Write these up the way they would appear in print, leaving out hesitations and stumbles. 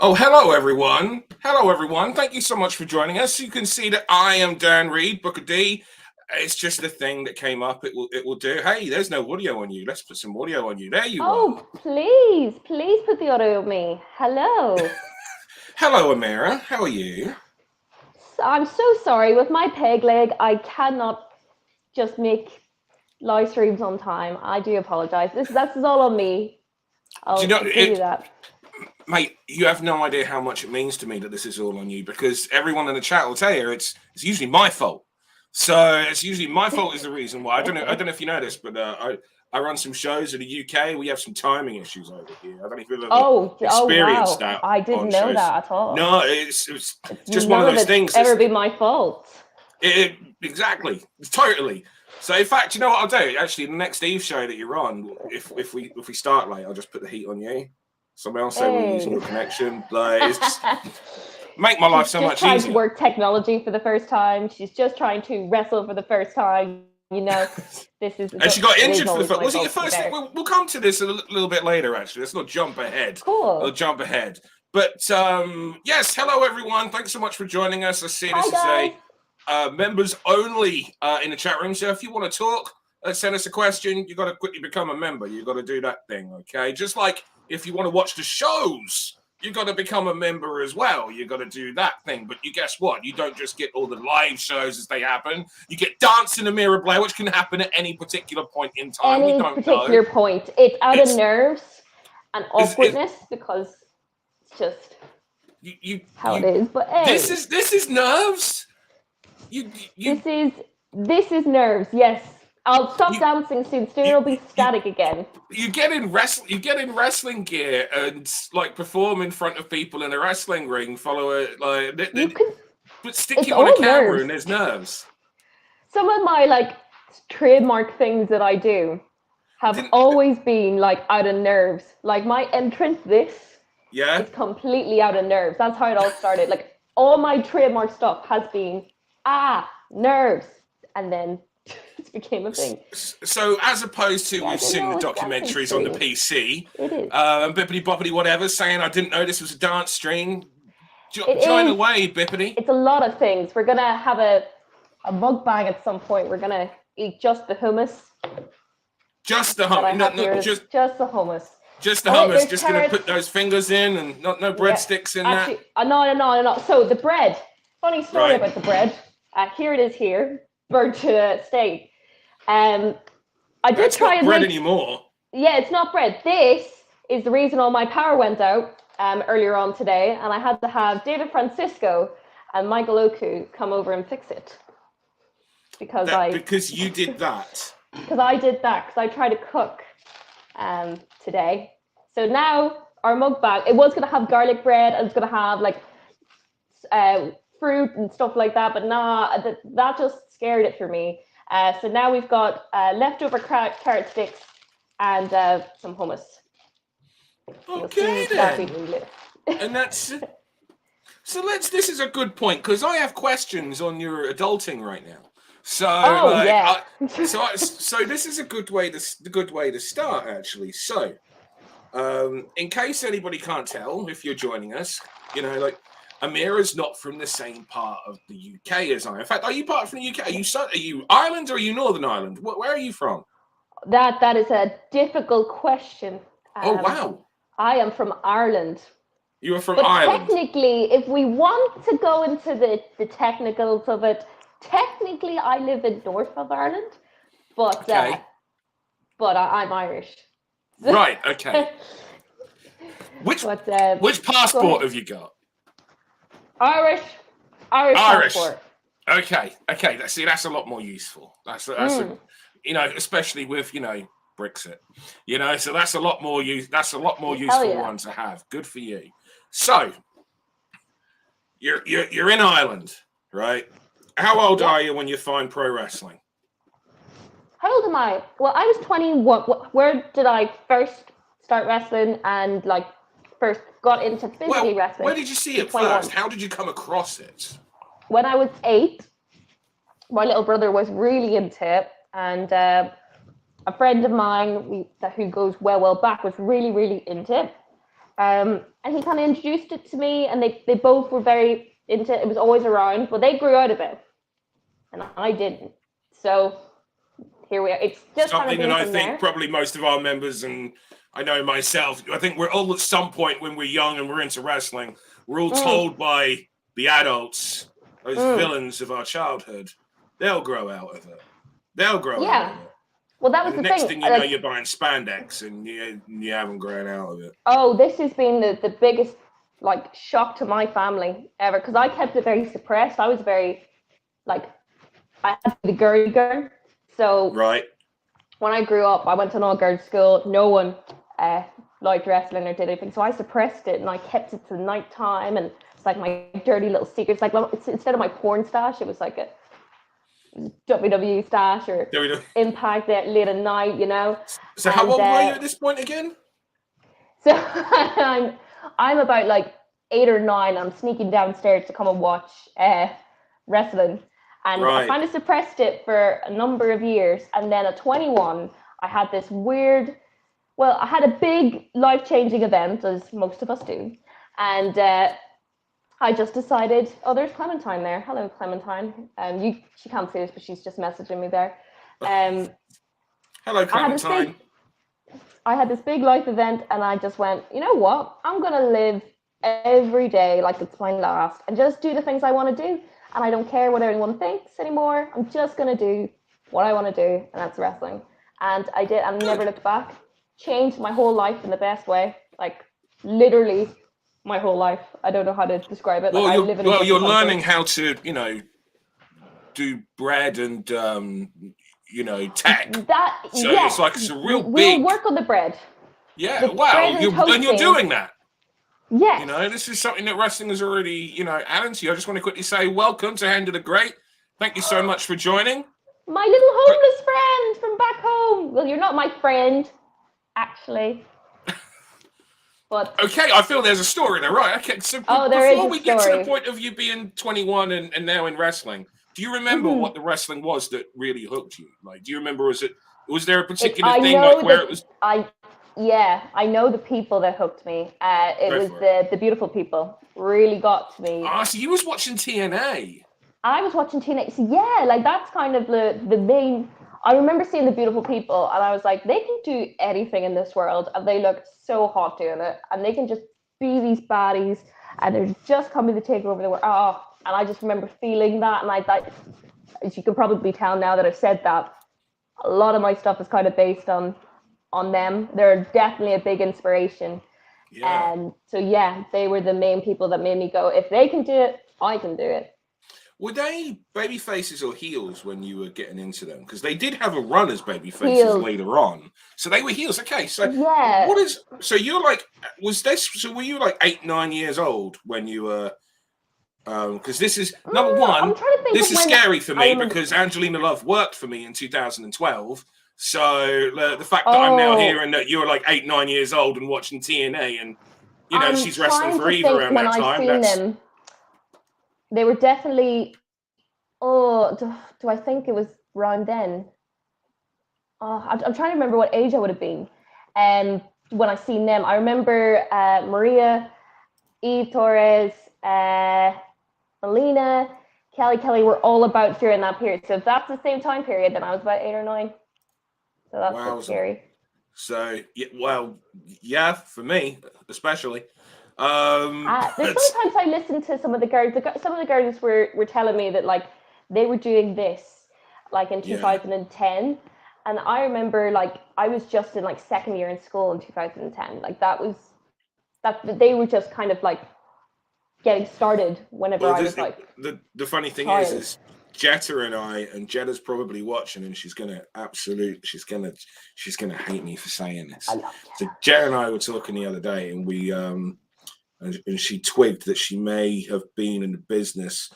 Oh, hello everyone. Hello everyone. Thank you so much for joining us. You can see that I am Dann Read, Booker D. It's just a thing that came up. It will do. Hey, there's no audio on you. Let's put some audio on you. There you are. Oh, please put the audio on me. Hello. Hello, AMIRA. How are you? I'm so sorry. With my peg leg, I cannot just make live streams on time. I do apologize. That's all on me. I'll give you that. Mate, you have no idea how much it means to me that this is all on you, because everyone in the chat will tell you it's usually my fault. So it's usually my fault is the reason why. I don't know if you know this, but I run some shows in the UK. We have some timing issues over here. I don't know if you've ever experienced that. I didn't know that at all. No, it's just one of those things. Ever be my fault? Exactly, totally. So in fact, you know what I'll do? Actually, the next Eve show that you're on, if we start late, I'll just put the heat on you. Someone else say we're using your connection. Like, it's just make my life so much easier. She's trying to work technology for the first time. She's just trying to wrestle for the first time. You know, this is. And she got injured for the first. Was it your first? We'll come to this a little bit later. Actually, let's not jump ahead. Cool. We'll jump ahead. But yes, hello everyone. Thanks so much for joining us. I see this is a members only in the chat room. So if you want to talk, send us a question. You got to quickly become a member. You got to do that thing, okay? Just like if you want to watch the shows, you got to become a member as well. You got to do that thing. But you guess what? You don't just get all the live shows as they happen. You get Dancing AMIRA BLAIR, which can happen at any particular point in time. Any particular point. It's out of nerves and awkwardness because it's just how it is. But hey, this is nerves. This is nerves. Yes. I'll stop dancing soon. Soon it'll be static again. You get in wrestling gear and like perform in front of people in a wrestling ring. Follow it but stick you on a camera nerves. And there's nerves. Some of my like trademark things that I do have always been like out of nerves. Like my entrance, it's completely out of nerves. That's how it all started. Like all my trademark stuff has been nerves, and then it became a thing. So as opposed to we've seen the documentaries on the PC, bippity boppity whatever, saying I didn't know this was a dance stream. Join away, bippity. It's a lot of things. We're gonna have a mukbang at some point. We're gonna eat just the hummus. Just the hummus. Just the hummus. Just the hummus. Just gonna put those fingers in and no breadsticks in that. No. So the bread. Funny story about the bread. Here it is here. Burnt to state. I did try and bread anymore. Yeah, it's not bread. This is the reason all my power went out earlier on today, and I had to have David Francisco and Michael Oku come over and fix it because you did that. Because I did that because I tried to cook today. So now our mukbang, it was gonna have garlic bread and it's gonna have like fruit and stuff like that, but that just scared it for me. So now we've got leftover carrot sticks and some hummus. Okay then. And that's so. This is a good point because I have questions on your adulting right now. So so this is a good way to start actually. So in case anybody can't tell, if you're joining us, you know, like, AMIRA's not from the same part of the UK as I am. In fact, are you part from the UK? Are you Ireland or are you Northern Ireland? Where are you from? That is a difficult question. Oh, wow. I am from Ireland. You are from Ireland? Technically, if we want to go into the technicals of it, technically I live in north of Ireland, but I'm Irish. Right, okay. Which passport have you got? Irish passport. Okay. That's a lot more useful. That's you know, especially with, you know, Brexit. You know, so that's a lot more useful one to have. Good for you. So you're in Ireland, right? How old are you when you find pro wrestling? How old am I? Well, I was 21. Where did I first start wrestling and like first got into physically wrestling? Where did you see it 21. First? How did you come across it? When I was 8, my little brother was really into it, and a friend of mine who goes well back was really, really into it. And he kind of introduced it to me, and they both were very into it. It was always around, but they grew out of it, and I didn't. So here we are. It's just something kind of that I think probably most of our members, and I know myself, I think we're all at some point when we're young and we're into wrestling, we're all told by the adults, those villains of our childhood, they'll grow out of it. They'll grow out of it. Well, that was the next thing you know, you're buying spandex and you haven't grown out of it. Oh, this has been the biggest like shock to my family ever, because I kept it very suppressed. I was very like, I had to be the girly girl. So when I grew up, I went to an all-girls school. No one liked wrestling or did anything, so I suppressed it and I kept it to night time, and it's like my dirty little secrets. Like instead of my porn stash, it was like a WWE stash or Impact at late at night, you know. So how old were you at this point again? So I'm about like 8 or 9. I'm sneaking downstairs to come and watch wrestling, and I kind of suppressed it for a number of years. And then at 21, I had this weird. Well, I had a big life-changing event, as most of us do, and I just decided, oh, there's Clementine there. Hello, Clementine. She can't see this, but she's just messaging me there. Hello, Clementine. I had this big life event, and I just went, you know what? I'm going to live every day like it's my last, and just do the things I want to do. And I don't care what anyone thinks anymore. I'm just going to do what I want to do, and that's wrestling. And I did, and never looked back. Changed my whole life in the best way. Like, literally my whole life. I don't know how to describe it. Well, you're learning how to, do bread and, tech. It's a real big. We'll work on the bread. Yeah, wow. You're doing that. Yeah. This is something that wrestling has already, added to you. I just want to quickly say welcome to Hand of the Great. Thank you so much for joining. My little homeless friend from back home. Well, you're not my friend, actually. But okay, I feel there's a story there, right? Okay, so before we get to the point of you being 21 and now in wrestling, do you remember what the wrestling was that really hooked you? Like, do you remember, was there a particular thing where it was? I know the people that hooked me. It was the beautiful people really got to me. So you was watching TNA. I was watching TNA. So yeah, like that's kind of the main. I remember seeing the beautiful people, and I was like, they can do anything in this world, and they looked so hot doing it, and they can just be these baddies, and they're just coming to take over the world. Oh, and I just remember feeling that, and I thought, as you can probably tell now that I've said that, a lot of my stuff is kind of based on them. They're definitely a big inspiration. Yeah. And so, yeah, they were the main people that made me go, if they can do it, I can do it. Were they baby faces or heels when you were getting into them? Because they did have a run as baby faces later on. So they were heels. Okay, so so you're like, were you like 8, 9 years old when you were, because this is, number one, this is scary for me because Angelina Love worked for me in 2012. So the fact that I'm now hearing that you're like 8, 9 years old and watching TNA and, she's wrestling for Eva around that time. They were definitely, do I think it was around then? I'm trying to remember what age I would have been when I seen them. I remember Maria, Eve Torres, Melina, Kelly were all about during that period. So if that's the same time period, then I was about 8 or 9. So that's scary. So, for me, especially. There's sometimes I listen to some of the girls. Some of the girls were telling me that like they were doing this like in 2010, and I remember like I was just in like second year in school in 2010. Like that they were just kind of like getting started whenever I was like. The funny thing is Jetta and Jetta's probably watching, and she's gonna hate me for saying this. So Jetta and I were talking the other day, and we and she twigged that she may have been in the business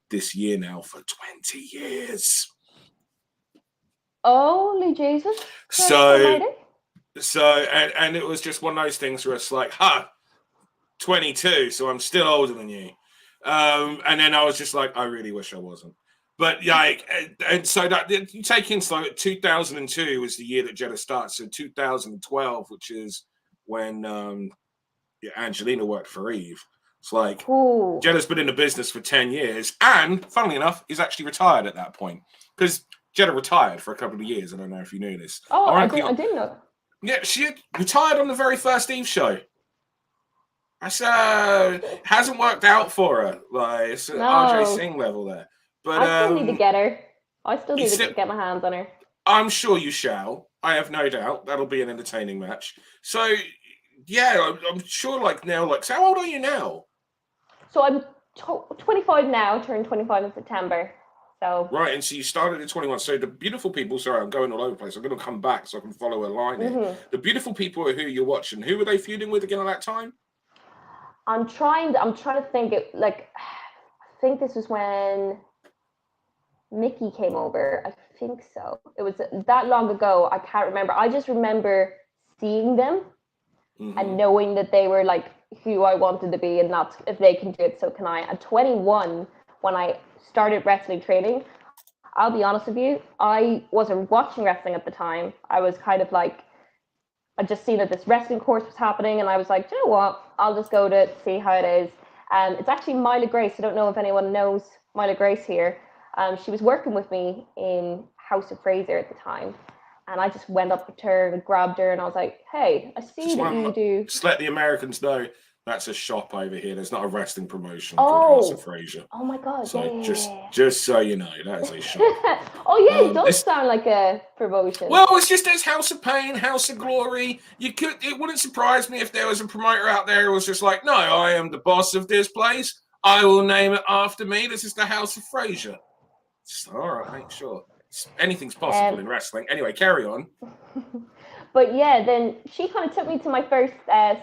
this year now for 20 years. Holy Jesus. So and it was just one of those things where it's like, 22, so I'm still older than you. And then I was just like, I really wish I wasn't. But like, and so that you take into like 2002 was the year that Jetta starts. So 2012, which is when Angelina worked for Eve. It's like, ooh. Jetta's been in the business for 10 years, and funnily enough, is actually retired at that point. Because Jetta retired for a couple of years. I don't know if you knew this. Oh, I didn't know. Yeah, she retired on the very first Eve show. That's hasn't worked out for her. Like, it's RJ Singh level there. But I still need to get her. I still need to get my hands on her. I'm sure you shall. I have no doubt. That'll be an entertaining match. So, yeah, I'm sure, like, now, like, so how old are you now? So I'm 25 now, turned 25 in September. So right, and so you started at 21. So the beautiful people, sorry, I'm going all over the place. I'm going to come back so I can follow a line here. The beautiful people are who you're watching. Who were they feuding with again at that time? I'm trying to think it, like, I think this was when Mickey came over. I think so. It was that long ago. I can't remember. I just remember seeing them and knowing that they were like who I wanted to be, and that's if they can do it, so can I. At 21, when I started wrestling training, I'll be honest with you, I wasn't watching wrestling at the time. I was kind of like, I just seen that this wrestling course was happening, and I was like, you know what? I'll just go to see how it is. It's actually Myla Grace. I don't know if anyone knows Myla Grace here. She was working with me in House of Fraser at the time, and I just went up to her and grabbed her, and I was like, hey, I see that you do. Just let the Americans know that's a shop over here. There's not a wrestling promotion called House of Fraser. Oh my God. So just so you know, that is a shop. It does sound like a promotion. Well, it's just as House of Pain, House of Glory. It wouldn't surprise me if there was a promoter out there who was just like, no, I am the boss of this place. I will name it after me. This is the House of Fraser. All right, mate, sure. Anything's possible in wrestling. Anyway, carry on. But yeah, then she kind of took me to my first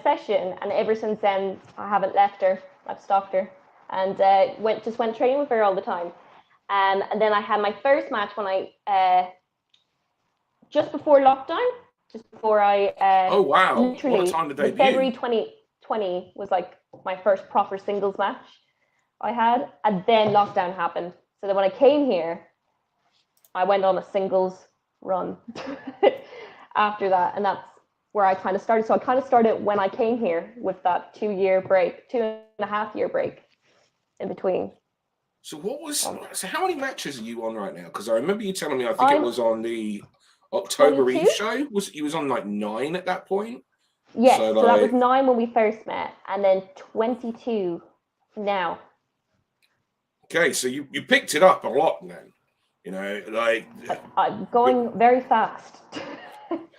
session, and ever since then, I haven't left her. I've stalked her, and went training with her all the time. And then I had my first match when I just before lockdown, oh wow! Literally, what a time to debut. February 2020 was like my first proper singles match I had, and then lockdown happened. So then when I came here, I went on a singles run after that, and that's where I kind of started. So I kind of started when I came here with that 2.5 year break in between. So so how many matches are you on right now? Because I remember you telling me, I think it was on the October Eve show. You was on like 9 at that point? Yes, so that was 9 when we first met, and then 22 now. Okay, so you picked it up a lot then. You know, like I'm going very fast.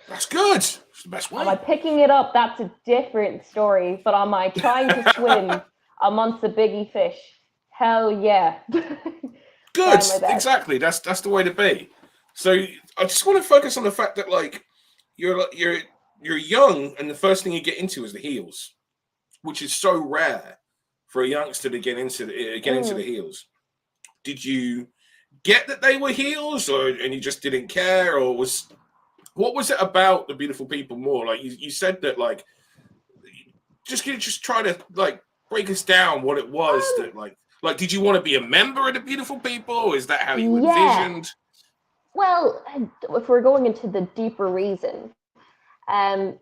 That's good. It's the best way. Am I picking it up? That's a different story. But am I trying to swim amongst the biggie fish? Hell yeah. Good. Exactly. That's the way to be. So I just want to focus on the fact that like you're young, and the first thing you get into is the heels, which is so rare for a youngster to get into the heels. Did you get that they were heels, and you just didn't care, or what was it about the beautiful people more? Like you said that like just try to like break us down what it was that like did you want to be a member of the beautiful people, or is that how you envisioned? Well, if we're going into the deeper reason,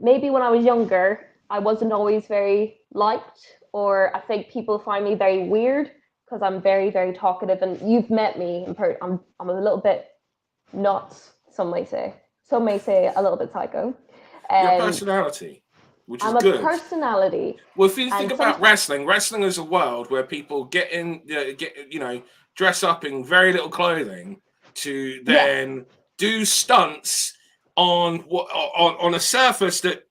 maybe when I was younger, I wasn't always very liked, or I think people find me very weird because I'm very, very talkative, and you've met me. I'm a little bit nuts, some may say. Some may say a little bit psycho. Your personality, which is good. I'm a personality. Well, if you think about wrestling is a world where people dress up in very little clothing to then do stunts on a surface that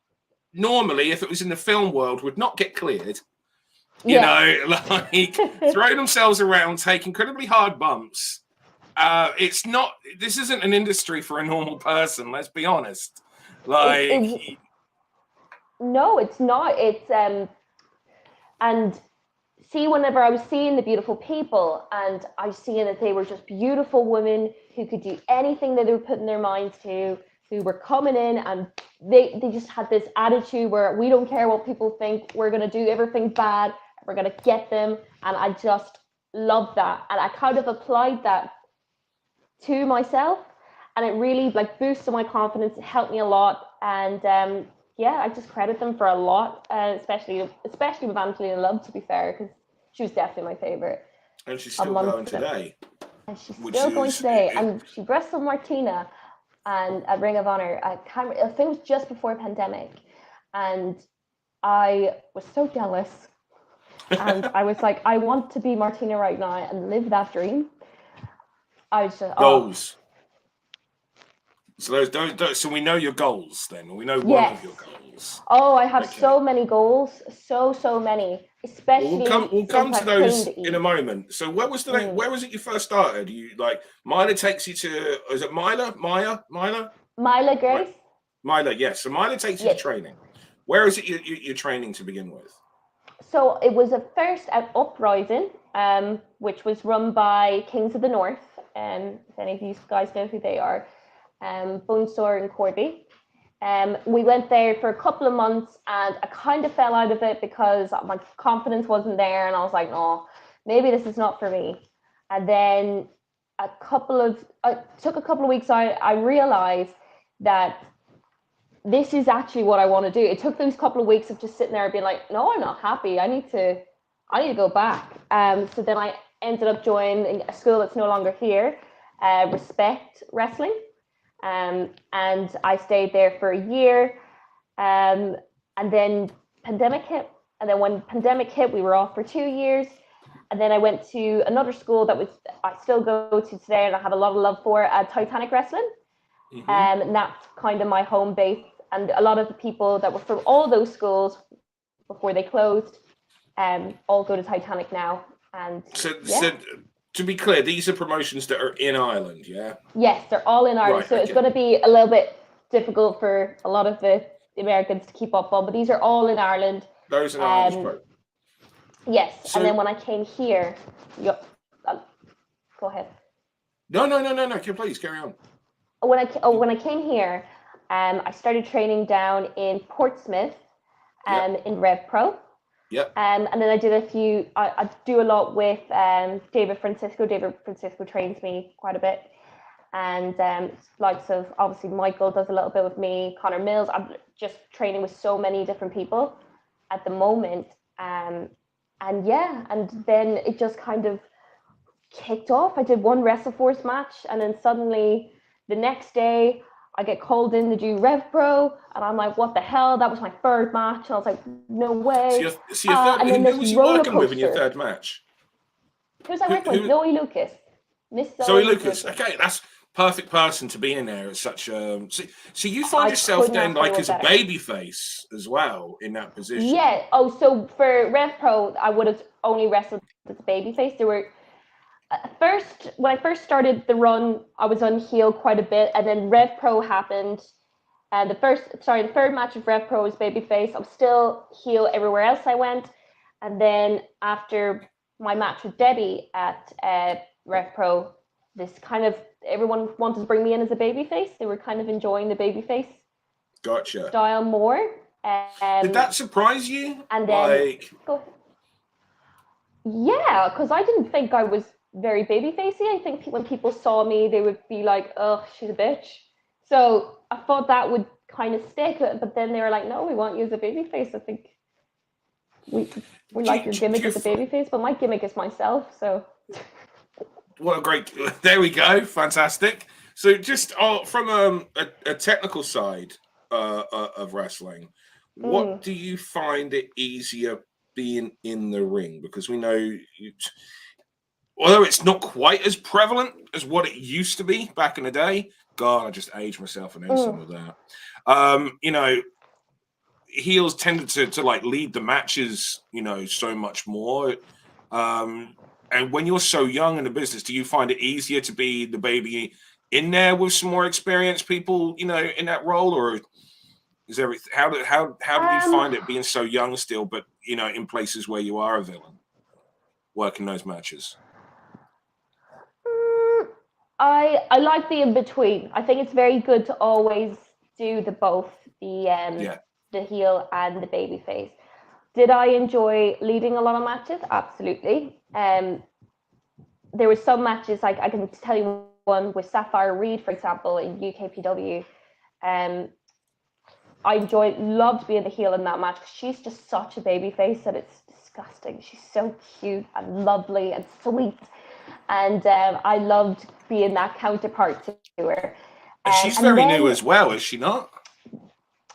normally, if it was in the film world, would not get cleared. You know, like throwing themselves around, take incredibly hard bumps. This isn't an industry for a normal person, let's be honest. Like no, it's not. It's and see, whenever I was seeing the beautiful people, and I was seeing that they were just beautiful women who could do anything that they were putting their minds to, who were coming in, and they just had this attitude where we don't care what people think, we're going to do everything bad, we're going to get them. And I just loved that, and I kind of applied that to myself, and it really like boosted my confidence. It helped me a lot, and I just credit them for a lot, especially with Angelina Love, to be fair, because she was definitely my favorite. And she's still going today. And she's still going today, and she wrestled Martina and at Ring of Honor. I think it was just before pandemic, and I was so jealous. And I was like, I want to be Martina right now and live that dream. I was just goals. So so we know your goals then. We know one of your goals. Oh, I have so many goals, so many. Especially we'll come to those in a moment. So where was where was it you first started? You like Mila takes you to, is it Mila Grace? Mila, yes. So Mila takes you to training. Where is it you're training to begin with? So it was at first at Uprising, which was run by Kings of the North. If any of you guys know who they are, Bolshoi and Corby. We went there for a couple of months, and I kind of fell out of it because my confidence wasn't there, and I was like, no, maybe this is not for me. And then I took a couple of weeks out. I realized that this is actually what I want to do. It took those couple of weeks of just sitting there being like, no, I'm not happy. I need to go back. So then I ended up joining a school that's no longer here, Respect Wrestling. And I stayed there for a year. And then pandemic hit. And then when pandemic hit, we were off for 2 years. And then I went to another school I still go to today, and I have a lot of love for, Titanic Wrestling. And that's kind of my home base. And a lot of the people that were from all those schools before they closed, all go to Titanic now. And so to be clear, these are promotions that are in Ireland, yeah? Yes, they're all in Ireland. Right, so it's going to be a little bit difficult for a lot of the Americans to keep up on, but these are all in Ireland. Those are Irish. Yes, so, and then when I came here, go ahead. No, please carry on. When I came here, I started training down in Portsmouth, in Rev Pro. Yep. And then I did I do a lot with David Francisco. David Francisco trains me quite a bit. And likes of, obviously, Michael does a little bit with me, Connor Mills. I'm just training with so many different people at the moment. And then it just kind of kicked off. I did one WrestleForce match, and then suddenly the next day I get called in to do Rev Pro, and I'm like, what the hell? That was my third match. And I was like, no way. So your third, who was you working with in your third match? Who was I working with? Zoe Lucas. Miss Zoe Lucas. Okay, that's perfect person to be in there at such a... So you find yourself then like as a baby face as well in that position? Yeah. Oh, so for Rev Pro, I would have only wrestled as a baby face. There were... when I first started the run, I was on heel quite a bit, and then Rev Pro happened. And the third match of Rev Pro was babyface. I was still heel everywhere else I went. And then after my match with Debbie at Rev Pro, this kind of, everyone wanted to bring me in as a babyface. They were kind of enjoying the babyface style more. Did that surprise you? And then, yeah, because I didn't think I was very babyfacey. I think when people saw me, they would be like, oh, she's a bitch. So I thought that would kind of stick, but then they were like, no, we want you as a babyface. I think we like your gimmick as a babyface, but my gimmick is myself, so... What a great... There we go. Fantastic. So just from a technical side of wrestling, what do you find it easier being in the ring? Because we know... although it's not quite as prevalent as what it used to be back in the day. God, I just aged myself and some with that. Heels tended to like lead the matches, so much more. And when you're so young in the business, do you find it easier to be the baby in there with some more experienced people, in that role, or is everything? How do you find it being so young still, but in places where you are a villain, working those matches? I like the in-between. I think it's very good to always do both the heel and the baby face. Did I enjoy leading a lot of matches? Absolutely. There were some matches, like I can tell you one with Sapphire Reed, for example, in UKPW. loved being the heel in that match. She's just such a baby face that it's disgusting. She's so cute and lovely and sweet. And I loved being that counterpart to her. And she's very new as well, is she not?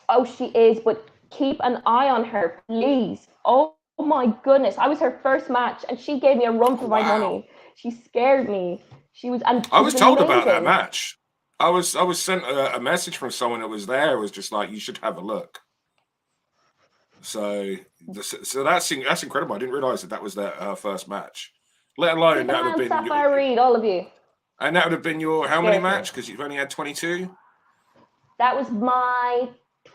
Oh, she is, but keep an eye on her, please. Oh my goodness. I was her first match and she gave me a run for my money. She scared me. I was told about that match. I was sent a message from someone that was there. It was just like, you should have a look. So that's incredible. I didn't realize that was their first match. Let alone that would have been Sapphire Reed, all of you. And that would have been your how many match? Because you've only had 22. That was my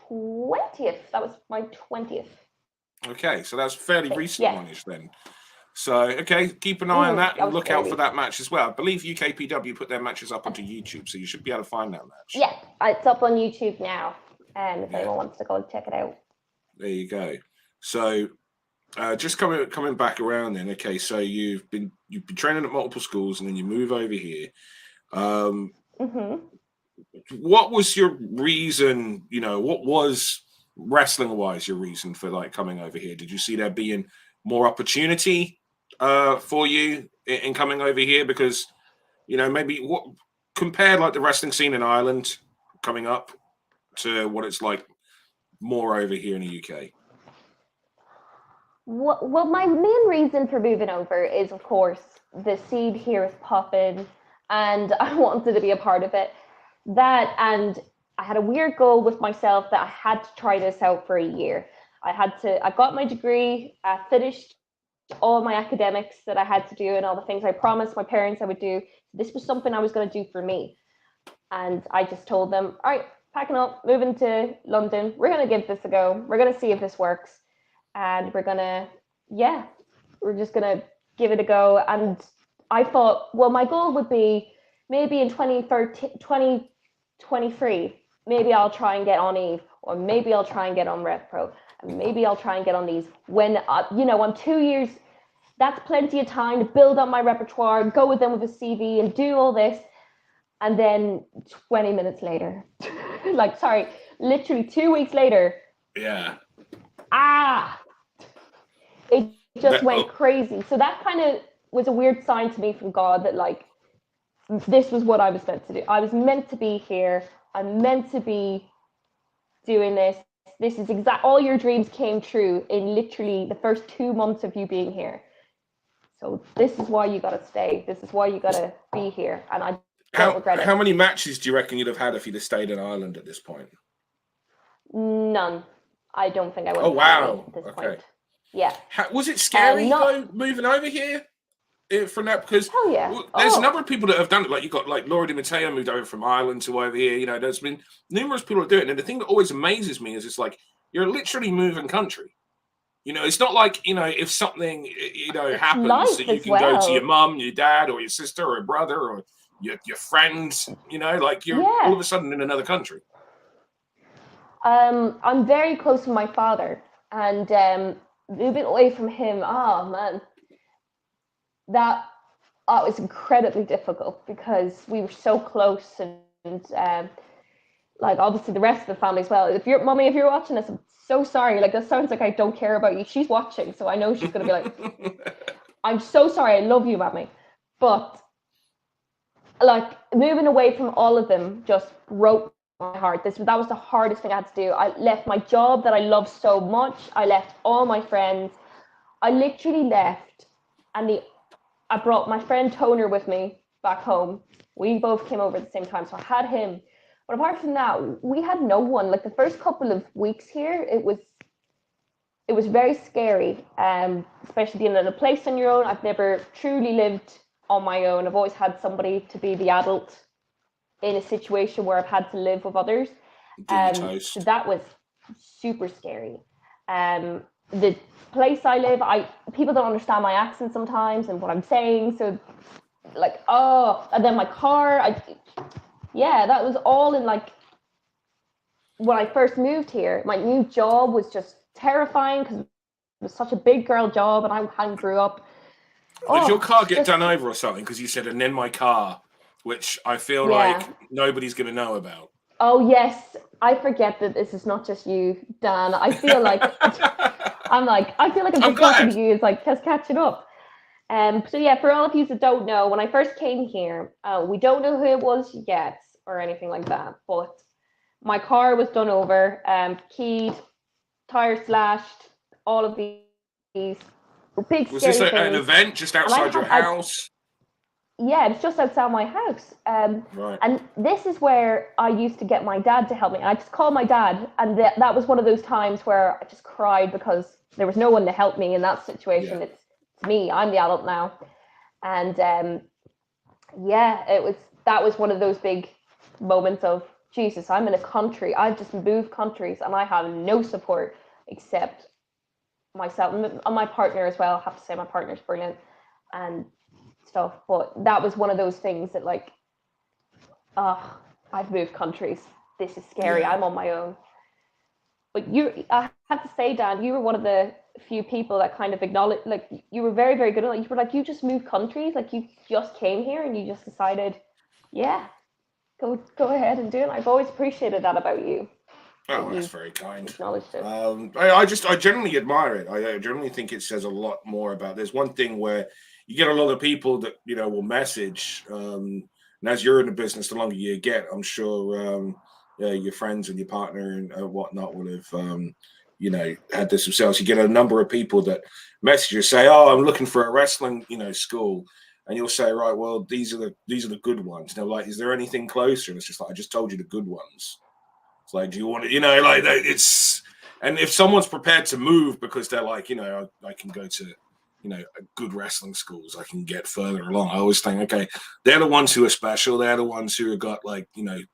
20th. Okay, so that's fairly recent one-ish then. So, okay, keep an eye on that and look out for that match as well. I believe UKPW put their matches up onto YouTube, so you should be able to find that match. Yeah, it's up on YouTube now, if anyone wants to go and check it out. There you go. So, just coming back around then. Okay, so you've been training at multiple schools, and then you move over here. What was your reason? What was wrestling-wise your reason for like coming over here? Did you see there being more opportunity for you in coming over here? Because maybe what compared like the wrestling scene in Ireland coming up to what it's like more over here in the UK. Well, my main reason for moving over is, of course, the seed here is popping, and I wanted to be a part of it. That, and I had a weird goal with myself that I had to try this out for a year. I got my degree, I finished all my academics that I had to do and all the things I promised my parents I would do. This was something I was going to do for me. And I just told them, all right, packing up, moving to London. We're going to give this a go. We're going to see if this works. And we're just going to give it a go. And I thought, well, my goal would be maybe in 2023, maybe I'll try and get on Eve, or maybe I'll try and get on Rev Pro, and maybe I'll try and get on these. When, I'm 2 years, that's plenty of time to build up my repertoire, go with them with a CV and do all this. And then 20 minutes later, literally 2 weeks later. Yeah. It just went crazy. So that kind of was a weird sign to me from God that like, this was what I was meant to do. I was meant to be here. I'm meant to be doing this. This is all your dreams came true in literally the first 2 months of you being here. So this is why you got to stay. This is why you got to be here. And I don't regret it. How many matches do you reckon you'd have had if you'd have stayed in Ireland at this point? None. I don't think I would. Oh, wow. At this point. Yeah. Was it scary though, moving over here? From that, because there's a number of people that have done it. Like you got like Laura Di Matteo moved over from Ireland to over here. There's been numerous people that do it. And the thing that always amazes me is it's like you're literally moving country. It's not like if something happens that you can go to your mum, your dad, or your sister, or a brother, or your friends. Like you're all of a sudden in another country. I'm very close to my father, and moving away from him. Oh man. That was incredibly difficult because we were so close, and like obviously the rest of the family as well. If you're watching this, I'm so sorry. Like that sounds like I don't care about you. She's watching, so I know she's gonna be like, I'm so sorry. I love you, Mommy, but like moving away from all of them just broke my heart. That was the hardest thing I had to do. I left my job that I love so much. I left all my friends. I literally left, and I brought my friend Toner with me back home. We both came over at the same time, so I had him. But apart from that, we had no one. Like the first couple of weeks here, it was very scary, especially being in a place on your own. I've never truly lived on my own. I've always had somebody to be the adult in a situation where I've had to live with others. So that was super scary. The place I live, people don't understand my accent sometimes and what I'm saying. So like, and then my car, that was all in like, when I first moved here, my new job was just terrifying because it was such a big girl job and I hadn't grew up. Did your car get done over or something? Because you said, and then my car, which I feel like nobody's going to know about. Oh yes, I forget that this is not just you, Dan. I feel like I feel like I'm just talking to you. It's like just catching up. So yeah, for all of you that don't know, when I first came here, we don't know who it was yet or anything like that, but my car was done over, keyed, tire slashed, all of these big scary was this things. an event just outside your house? Yeah, it's just outside my house. Right. And this is where I used to get my dad to help me. I just called my dad, and that was one of those times where I just cried because there was no one to help me in that situation. Yeah. It's me. I'm the adult now. And that was one of those big moments of, Jesus, I'm in a country. I've just moved countries, and I have no support except myself and my partner as well. I have to say my partner's brilliant and stuff, but that was one of those things that like, I've moved countries. This is scary. Yeah. I'm on my own. But I have to say, Dan, you were one of the few people that kind of acknowledged, like, you were very, very good at it. You were like, you just moved countries. Like, you just came here and you just decided, yeah, go ahead and do it. I've always appreciated that about you. Oh, that's very kind. Acknowledged it. I generally admire it. I generally think it says a lot more about. There's one thing where you get a lot of people that will message, and as you're in the business, the longer you get, I'm sure your friends and your partner and whatnot will have had this themselves. You get a number of people that message you, say, "Oh, I'm looking for a wrestling school," and you'll say, "Right, well, these are the good ones." They're like, "Is there anything closer?" And it's just like, "I just told you the good ones." It's like, do you want to, like that? And if someone's prepared to move because they're like, I can go to, good wrestling schools, I can get further along. I always think, okay, they're the ones who are special. They're the ones who have got like, the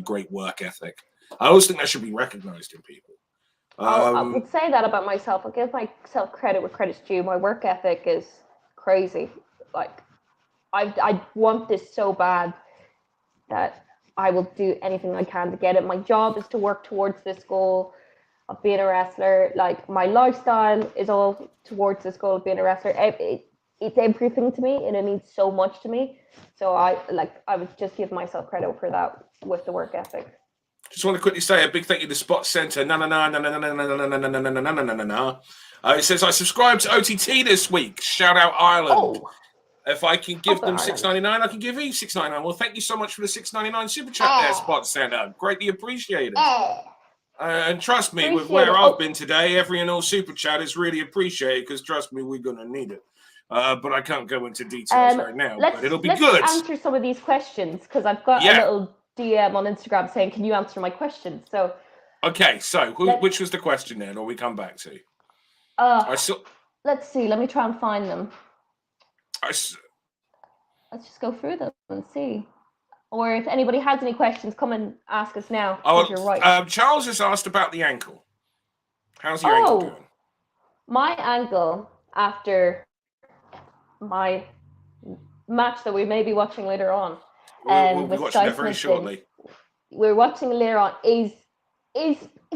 great work ethic. I always think that should be recognized in people. I would say that about myself. I'll give myself credit where credit's due. My work ethic is crazy. Like, I want this so bad that I will do anything I can to get it. My job is to work towards this goal of being a wrestler. Like, my lifestyle is all towards this goal of being a wrestler. It's everything to me, and it means so much to me. So I would just give myself credit for that with the work ethic. Just want to quickly say a big thank you to Spot Center. It says I subscribed to OTT this week. Shout out Ireland. Oh. If I can give them $6.99, I can give Eve $6.99. Well, thank you so much for the $6.99 super chat there, Spot Center. Greatly appreciated. And trust me, with where I've been today, every and all super chat is really appreciated because trust me, we're gonna need it. But I can't go into details right now. But it'll be good. Let's answer some of these questions because I've got a little DM on Instagram saying, "Can you answer my questions?" So. Okay, so which was the question then, or we come back to? Let's see. Let me try and find them. Let's just go through them and see. Or if anybody has any questions, come and ask us now. You're right. Charles has asked about the ankle. How's your ankle doing? My ankle, after my match that we may be watching later on, we'll be watching it very shortly. We're watching later on. Is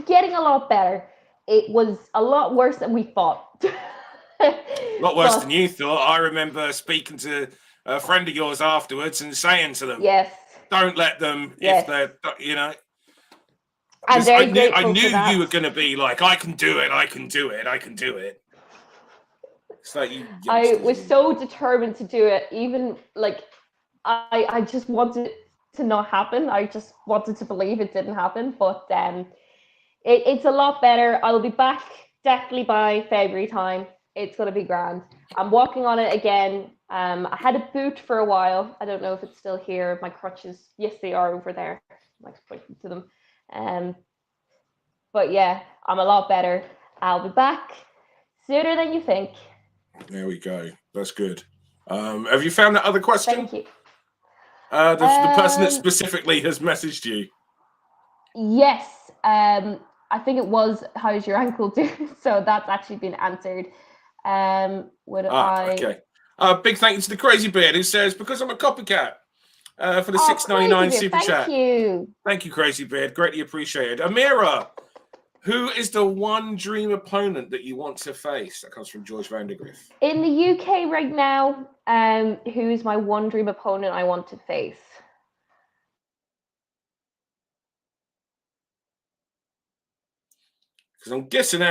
getting a lot better. It was a lot worse than we thought. A lot worse than you thought. I remember speaking to a friend of yours afterwards and saying to them, "Yes, don't let them if they're, I'm very grateful I knew for that. You were going to be like, I can do it, I can do it, I can do it. It's like I was so determined to do it. Even like, I just wanted it to not happen. I just wanted to believe it didn't happen. But it's a lot better. I'll be back definitely by February time. It's going to be grand. I'm walking on it again. I had a boot for a while. I don't know if it's still here. My crutches, yes, they are over there. I'm pointing to them. But yeah, I'm a lot better. I'll be back sooner than you think. There we go. That's good. Have you found that other question? Thank you. The person that specifically has messaged you. Yes. I think it was, how's your ankle doing? So that's actually been answered. Okay. Big thank you to the Crazy Beard who says, because I'm a copycat, for the $6.99 super chat. Thank you, Crazy Beard. Greatly appreciated. Amira, who is the one dream opponent that you want to face? That comes from George Vandergriff. In the UK right now, who is my one dream opponent I want to face? Because I'm guessing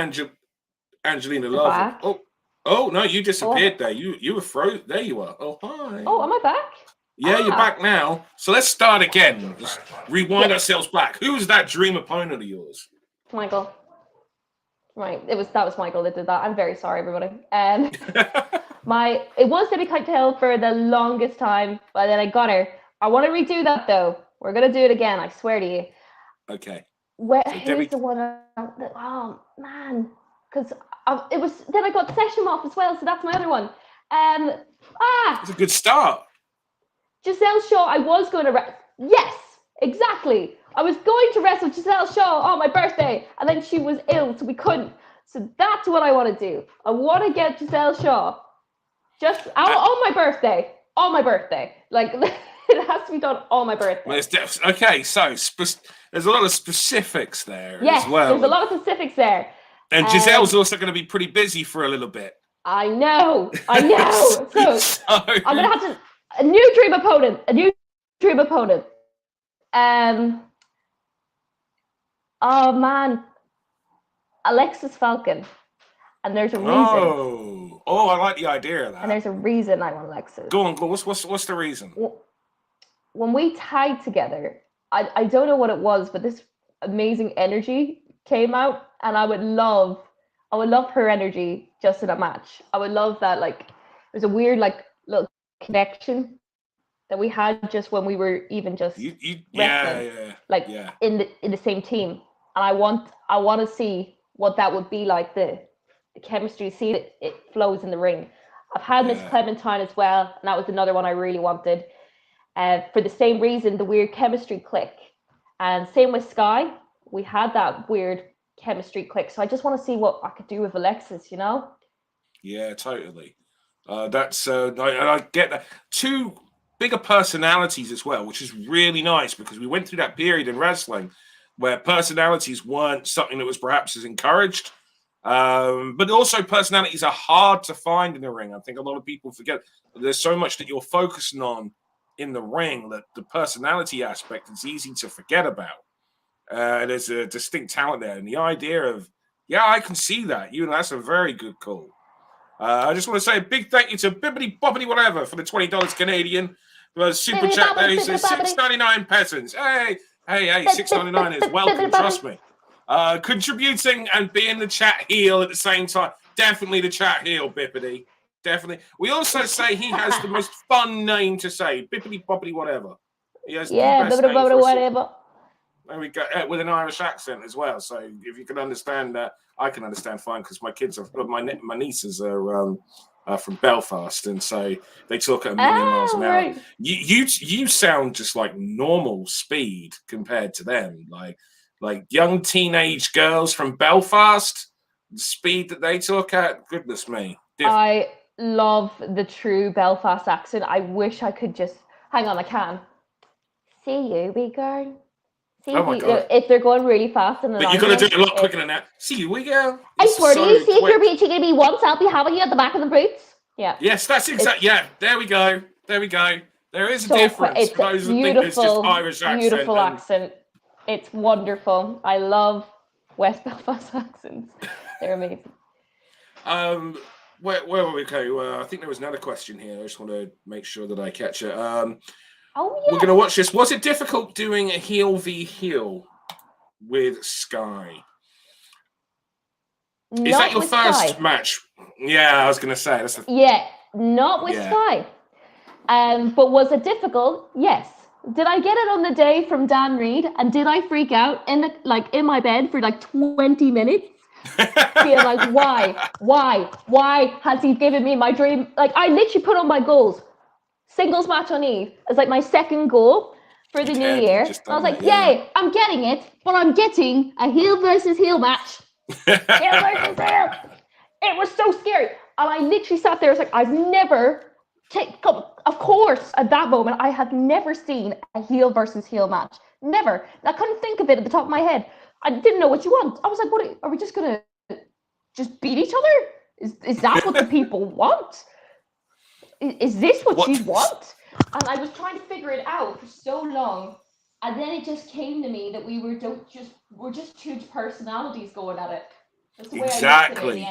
Angelina Love. Oh no, you disappeared there. You were frozen. There you are. Oh hi. Oh, am I back? Yeah, you're back now. So let's start again. Just rewind ourselves back. Who was that dream opponent of yours? Michael. Right, that was Michael that did that. I'm very sorry, everybody. It was Debbie Keitel for the longest time, but then I got her. I want to redo that though. We're gonna do it again. I swear to you. Okay. Who's the one? Oh man, because it was. Then I got Session Moth as well, so that's my other one. It's a good start. Giselle Shaw. I was going to. Yes, exactly. I was going to wrestle Giselle Shaw on my birthday, and then she was ill, so we couldn't. So that's what I want to do. I want to get Giselle Shaw just on my birthday. On my birthday. Like, it has to be done on my birthday. Okay, so there's a lot of specifics there as well. There's a lot of specifics there. And Giselle's also going to be pretty busy for a little bit. I know. So I'm going to have to... A new dream opponent. Oh man, Alexis Falcon, and there's a reason. Oh, I like the idea of that. And there's a reason I want Alexis. Go on. What's the reason? When we tagged together, I don't know what it was, but this amazing energy came out, and I would love her energy just in a match. I would love that. Like, there's a weird little connection that we had just when we were even just wrestling, in the same team. And I want to see what that would be like, the chemistry, see it flows in the ring. I've had Miss Clementine as well, and that was another one I really wanted. For the same reason, the weird chemistry click. And same with Skye, we had that weird chemistry click. So I just want to see what I could do with Alexis, you know? Yeah, totally. That's I get that. Two bigger personalities as well, which is really nice because we went through that period in wrestling where personalities weren't something that was perhaps as encouraged. But also personalities are hard to find in the ring. I think a lot of people forget there's so much that you're focusing on in the ring that the personality aspect is easy to forget about. There's a distinct talent there. And the idea of, I can see that. That's a very good call. I just want to say a big thank you to Bibbidi Bobbidi Whatever for the $20 Canadian. Super chat there. He says 6.99 peasants. Hey, 6.99 is welcome, trust me. Contributing and being the chat heel at the same time. Definitely the chat heel, Bippity. Definitely. We also say he has the most fun name to say. Bippity Bobbidi Whatever. He has the best name for whatever. There we go, with an Irish accent as well. So if you can understand that, I can understand fine because my kids my nieces are from Belfast, and so they talk at a million miles an hour. Right. You sound just like normal speed compared to them, like young teenage girls from Belfast. The speed that they talk at, goodness me. I love the true Belfast accent. I wish I could just hang on. I can see you, wee girl. Oh my God. If they're going really fast, but you've got to do it a lot quicker than that. See you, we go. I swear to you, see if you're reaching me once, I'll be having you at the back of the boots. Yeah. Yes, that's exactly. Yeah, there we go. There is a difference. It's a beautiful, beautiful accent. It's wonderful. I love West Belfast accents. They're amazing. Where were we? Okay, I think there was another question here. I just want to make sure that I catch it. We're going to watch this. Was it difficult doing a heel v heel with Skye? Is that your first match? Yeah, I was going to say. Not with Skye. But was it difficult? Yes. Did I get it on the day from Dann Read? And did I freak out in my bed for 20 minutes? Being like, why has he given me my dream? I literally put on my goals. Singles match on Eve as my second goal for the new year. I was like, yay, I'm getting it, but I'm getting a heel versus heel match. Heel versus heel. It was so scary. And I literally sat there, I was like, I've never of course, at that moment, I have never seen a heel versus heel match. Never. I couldn't think of it at the top of my head. I didn't know what you want. I was like, what are we just gonna just beat each other? Is that what the people want? Is this what you want? And I was trying to figure it out for so long, and then it just came to me that we're just two personalities going at it. Exactly.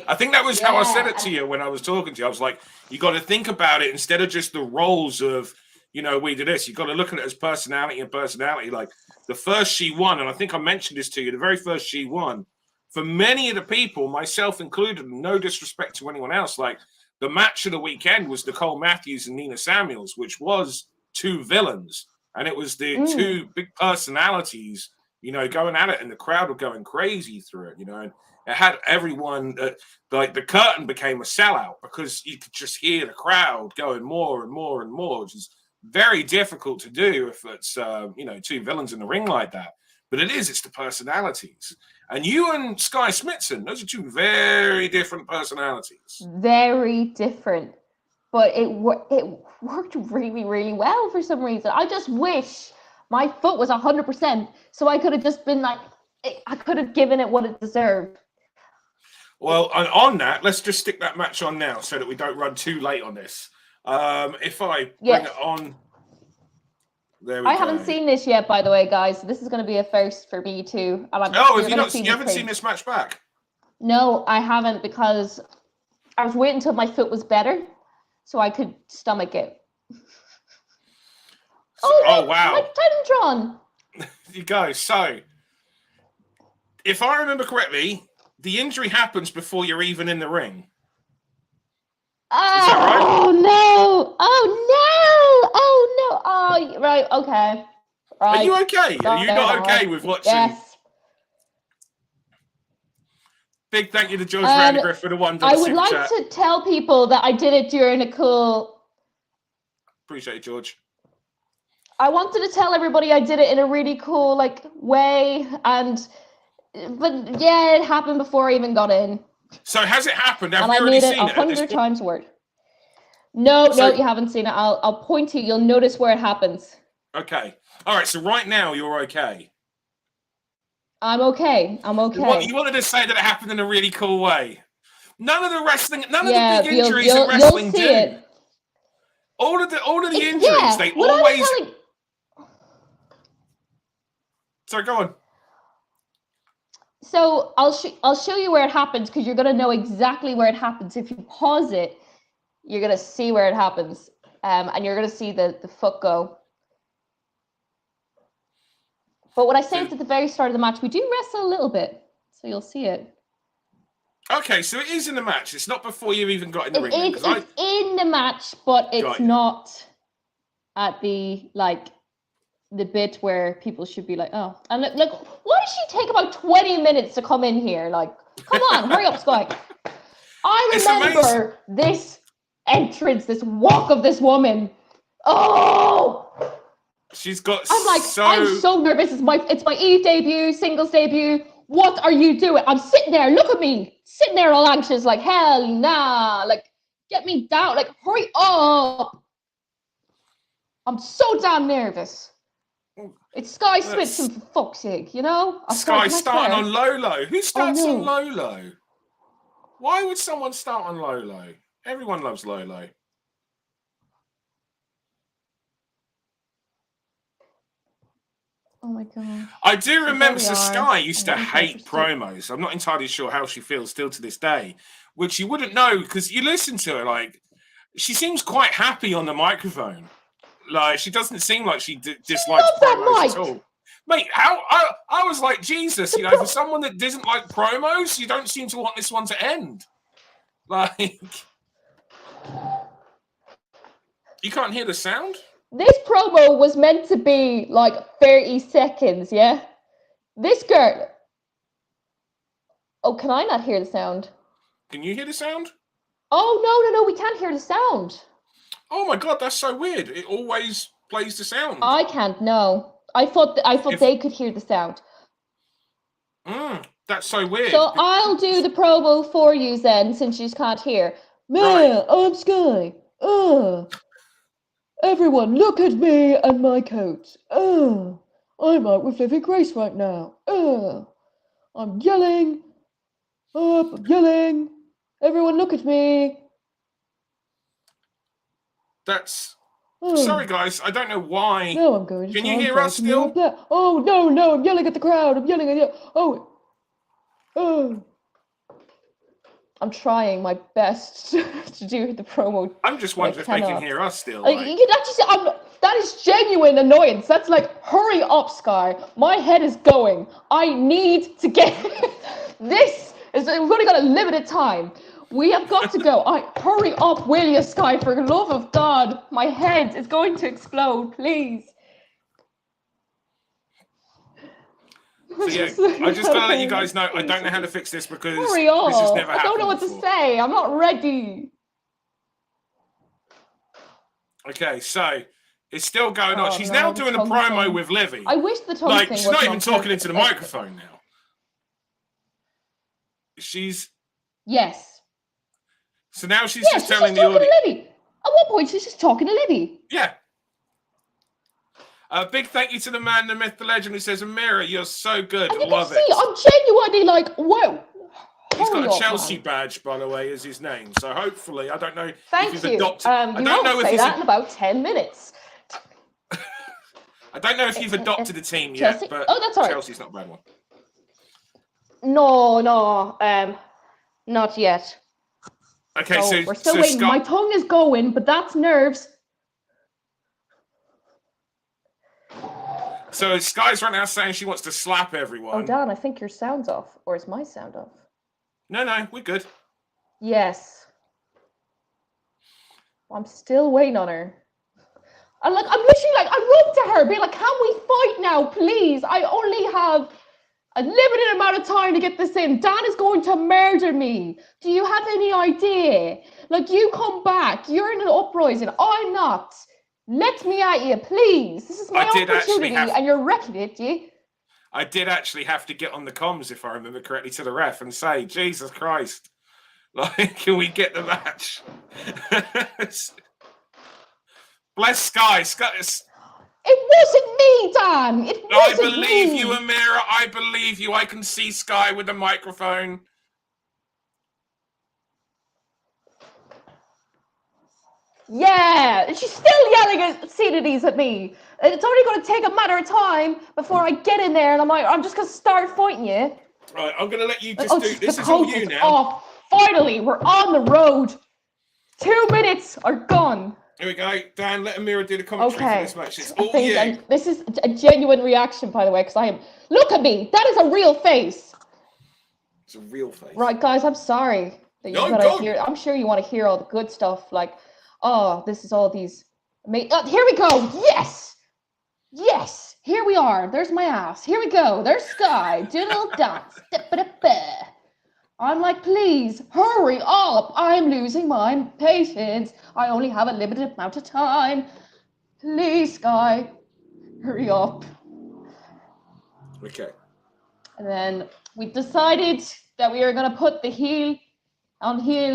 I think that was how I said it to you when I was talking to you. I was like, you got to think about it instead of just the roles of, you know, we did this. You got to look at it as personality and personality. Like the first she won, and I think I mentioned this to you, the very first she won, for many of the people, myself included, no disrespect to anyone else, like the match of the weekend was Nicole Matthews and Nina Samuels, which was two villains. And it was the two big personalities, you know, going at it, and the crowd were going crazy through it, you know, and it had everyone, like the curtain became a sellout because you could just hear the crowd going more and more and more, which is very difficult to do if it's, you know, two villains in the ring like that. But it's the personalities. And you and Skye Smitson, those are two very different personalities. Very different. But it worked really, really well for some reason. I just wish my foot was 100%, so I could have just been like, I could have given it what it deserved. Well, and on that, let's just stick that match on now so that we don't run too late on this. If I bring it on, there we go. I haven't seen this yet, by the way, guys. This is going to be a first for me too. And you haven't seen this match back? No, I haven't, because I was waiting until my foot was better so I could stomach it. Wow! My Titantron. You go. So, if I remember correctly, the injury happens before you're even in the ring. Oh, is that right? Oh no! Oh, right. Okay. Right. Are you okay? Are you not okay with watching? Yes. Big thank you to George Vandergriff for the $1 I would like to tell people that I did it during a cool. Appreciate it, George. I wanted to tell everybody I did it in a really cool way, but yeah, it happened before I even got in. So has it happened? Have we already seen it? 100 times word. No, you haven't seen it. I'll point to you. You'll notice where it happens. Okay. All right. So right now you're okay. I'm okay. You wanted to say that it happened in a really cool way. None of the big injuries in wrestling do. It. All of the injuries, they always. Sorry, go on. So I'll show you where it happens, because you're gonna know exactly where it happens. If you pause it, you're gonna see where it happens, and you're gonna see the foot go. But what I say at the very start of the match, we do wrestle a little bit, so you'll see it. Okay, so it is in the match. It's not before you've even got in the ring. It's in the match, but it's not at the bit where people should be like, oh. And look, why does she take about 20 minutes to come in here? Like, come on, hurry up, Skye. I remember this entrance, this walk of this woman. Oh! She's got I'm so nervous. It's my Eve debut, singles debut. What are you doing? I'm sitting there, look at me. Sitting there all anxious, like, hell nah. Like, get me down. Like, hurry up. I'm so damn nervous. It's Skye Smitson, for fuck's sake, you know? Skye starting on low. Who starts on low? Why would someone start on low? Everyone loves low. Oh my god. I do remember Skye used to hate promos. I'm not entirely sure how she feels still to this day, which you wouldn't know because you listen to her. Like, she seems quite happy on the microphone. Like, she doesn't seem like she dislikes promos at all. Mate, I was like, Jesus, you know, for someone that doesn't like promos, you don't seem to want this one to end. Like, you can't hear the sound? This promo was meant to be like 30 seconds, yeah? This girl... Oh, can I not hear the sound? Can you hear the sound? Oh, no, we can't hear the sound. Oh my god, that's so weird. It always plays the sound. I can't, no. I thought they could hear the sound. That's so weird. So I'll do the promo for you then, since you can't hear. Man, I'm Skye. Everyone, look at me and my coat. I'm out with Living Grace right now. I'm yelling. I'm yelling. Everyone, look at me. That's... Sorry, guys. I don't know why. No, I'm going to... Can you hear us still? Oh, no. I'm yelling at the crowd. I'm yelling at you. Oh. I'm trying my best to do the promo. I'm just wondering if they can hear us still. Like, you can actually see, that is genuine annoyance. That's like, hurry up, Skye. My head is going. I need to get this. We've only got a limited time. We have got to go. Hurry up, will you, Skye? For the love of God, my head is going to explode. Please. So yeah, I just gotta let you guys know I don't know how to fix this because this has never happened. I don't know what to say. I'm not ready. Okay, so it's still going on. She's now doing a promo with Livy. I wish the tongue thing was she's not even talking into the microphone now. Yes. So now she's just telling the audience. Livy. At one point, she's just talking to Livy. Yeah. A big thank you to the man, the myth, the legend who says, Amira, you're so good. And Love it. I'm genuinely like, whoa. He's got a Chelsea badge, by the way, as his name. So hopefully, I don't know if you've adopted. I don't know if that in about 10 minutes. I don't know if you've adopted a team yet, but that's all right. Chelsea's not a bad one. No, not yet. Okay, so we're still waiting. My tongue is going, but that's nerves. So Skye's right now saying she wants to slap everyone. Oh, Dan, I think your sound's off. Or is my sound off? No, we're good. Yes. I'm still waiting on her. I'm literally like, I wrote to her, being like, can we fight now, please? I only have a limited amount of time to get this in. Dan is going to murder me. Do you have any idea? Like, you come back. You're in an uprising. I'm not. Let me at you, please. This is my opportunity, and you're wrecking it, you. I did actually have to get on the comms, if I remember correctly, to the ref and say, Jesus Christ, like, can we get the match? Bless Skye. It wasn't me, Dan. It wasn't me. I believe you, Amira. I believe you. I can see Skye with the microphone. Yeah, she's still yelling obscenities at me. It's only going to take a matter of time before I get in there, and I'm just going to start fighting you. Right, I'm going to let you just do this. Is all you now. Off. Finally, we're on the road. 2 minutes are gone. Here we go. Dan, let Amira do the commentary for this match. It's all you. And this is a genuine reaction, by the way, because I am... Look at me. That is a real face. It's a real face. Right, guys, I'm sorry. I'm sure you want to hear all the good stuff, like, oh, this is all these... here we go. Yes. Here we are. There's my ass. Here we go. There's Skye. Do a little dance. I'm like, please, hurry up. I'm losing my patience. I only have a limited amount of time. Please, Skye, hurry up. Okay. And then we decided that we were going to put the heel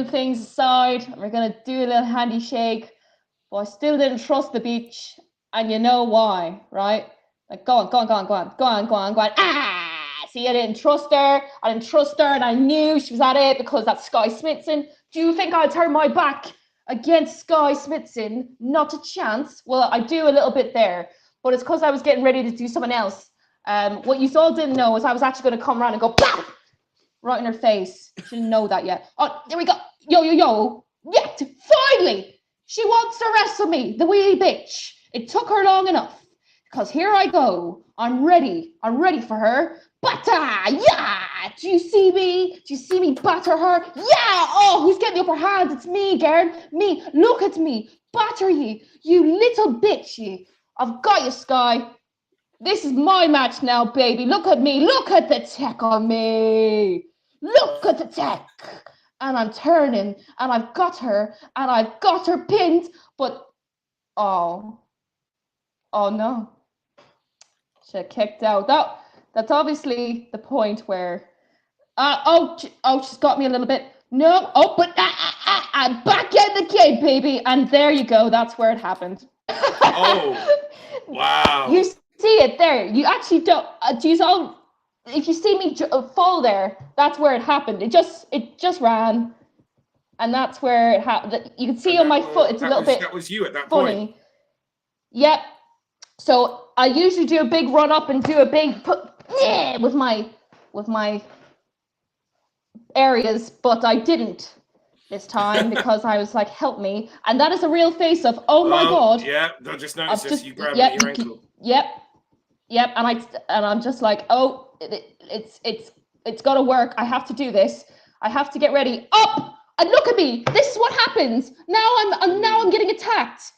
things aside. And we're going to do a little handy shake. But I still didn't trust the bitch. And you know why, right? Like, go on. Ah! See, I didn't trust her, and I knew she was at it because that's Skye Smitson. Do you think I'd turn my back against Skye Smitson? Not a chance. Well, I do a little bit there, but it's because I was getting ready to do something else. What you all didn't know is I was actually going to come around and go, BAM! Right in her face. She didn't know that yet. Oh, there we go. Yo. Yeah, finally! She wants to wrestle me, the wee bitch. It took her long enough, because here I go. I'm ready for her. Batter! Yeah! Do you see me? Do you see me batter her? Yeah! Oh, who's getting the upper hand? It's me, Garen. Me. Look at me. Batter ye. You little bitch, ye. I've got you, Skye. This is my match now, baby. Look at me. Look at the tech on me. Look at the tech. And I'm turning. And I've got her. And I've got her pinned. But, oh no. She kicked out. That's obviously the point where, she's got me a little bit. No, but I'm back in the game, baby. And there you go. That's where it happened. Oh, wow. You see it there. You actually don't. If you see me fall there, that's where it happened. It just ran, and that's where it happened. You can see on my foot. It's a little bit. That was you at that funny. Point. Yep. So I usually do a big run up and do a big put with my areas, but I didn't this time because I was like, help me. And that is a real face of, oh my God. Yeah, I just noticed this. You grabbed your ankle. Yep. And I'm just like, oh, it's got to work. I have to do this. I have to get ready. Up! And look at me. This is what happens. Now I'm getting attacked.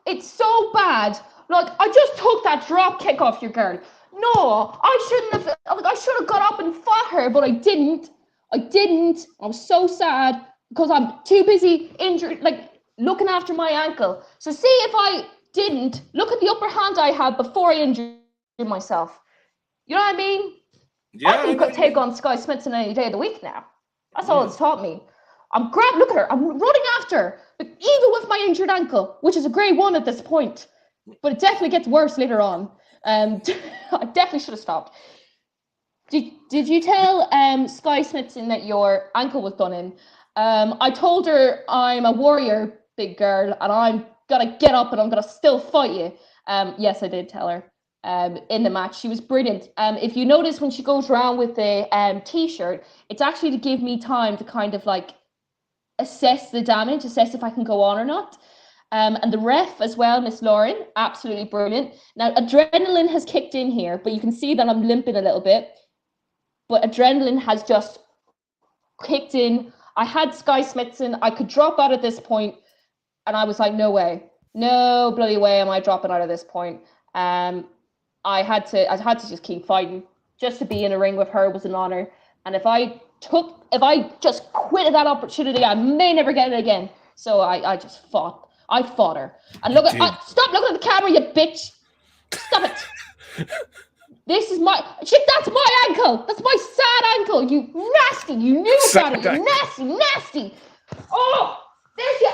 It's so bad. Like, I just took that drop kick off your girl. No, I shouldn't have. I should have got up and fought her, but I didn't. I was so sad because I'm too busy injured, like looking after my ankle. So see if I didn't look at the upper hand I had before I injured myself. You know what I mean? Yeah. I could take on Skye Smitson any day of the week now. That's all it's taught me. Look at her. I'm running after her, even with my injured ankle, which is a grade 1 at this point. But it definitely gets worse later on. I definitely should have stopped. Did you tell Skye Smitson that your ankle was done in? I told her I'm a warrior, big girl, and I'm gonna get up and I'm gonna still fight you. Yes, I did tell her in the match. She was brilliant. If you notice when she goes around with the t-shirt, it's actually to give me time to kind of like assess the damage, assess if I can go on or not. And the ref as well, Miss Lauren, absolutely brilliant. Now, adrenaline has kicked in here, but you can see that I'm limping a little bit. But adrenaline has just kicked in. I had Skye Smitson. I could drop out at this point, and I was like, no way. No bloody way am I dropping out at this point. I had to just keep fighting. Just to be in a ring with her was an honor. And if I just quit that opportunity, I may never get it again. So I just fought. I fought her. And stop looking at the camera, you bitch. Stop it. This is that's my ankle. That's my sad ankle. You nasty. You knew about it. You nasty. Oh, there's your,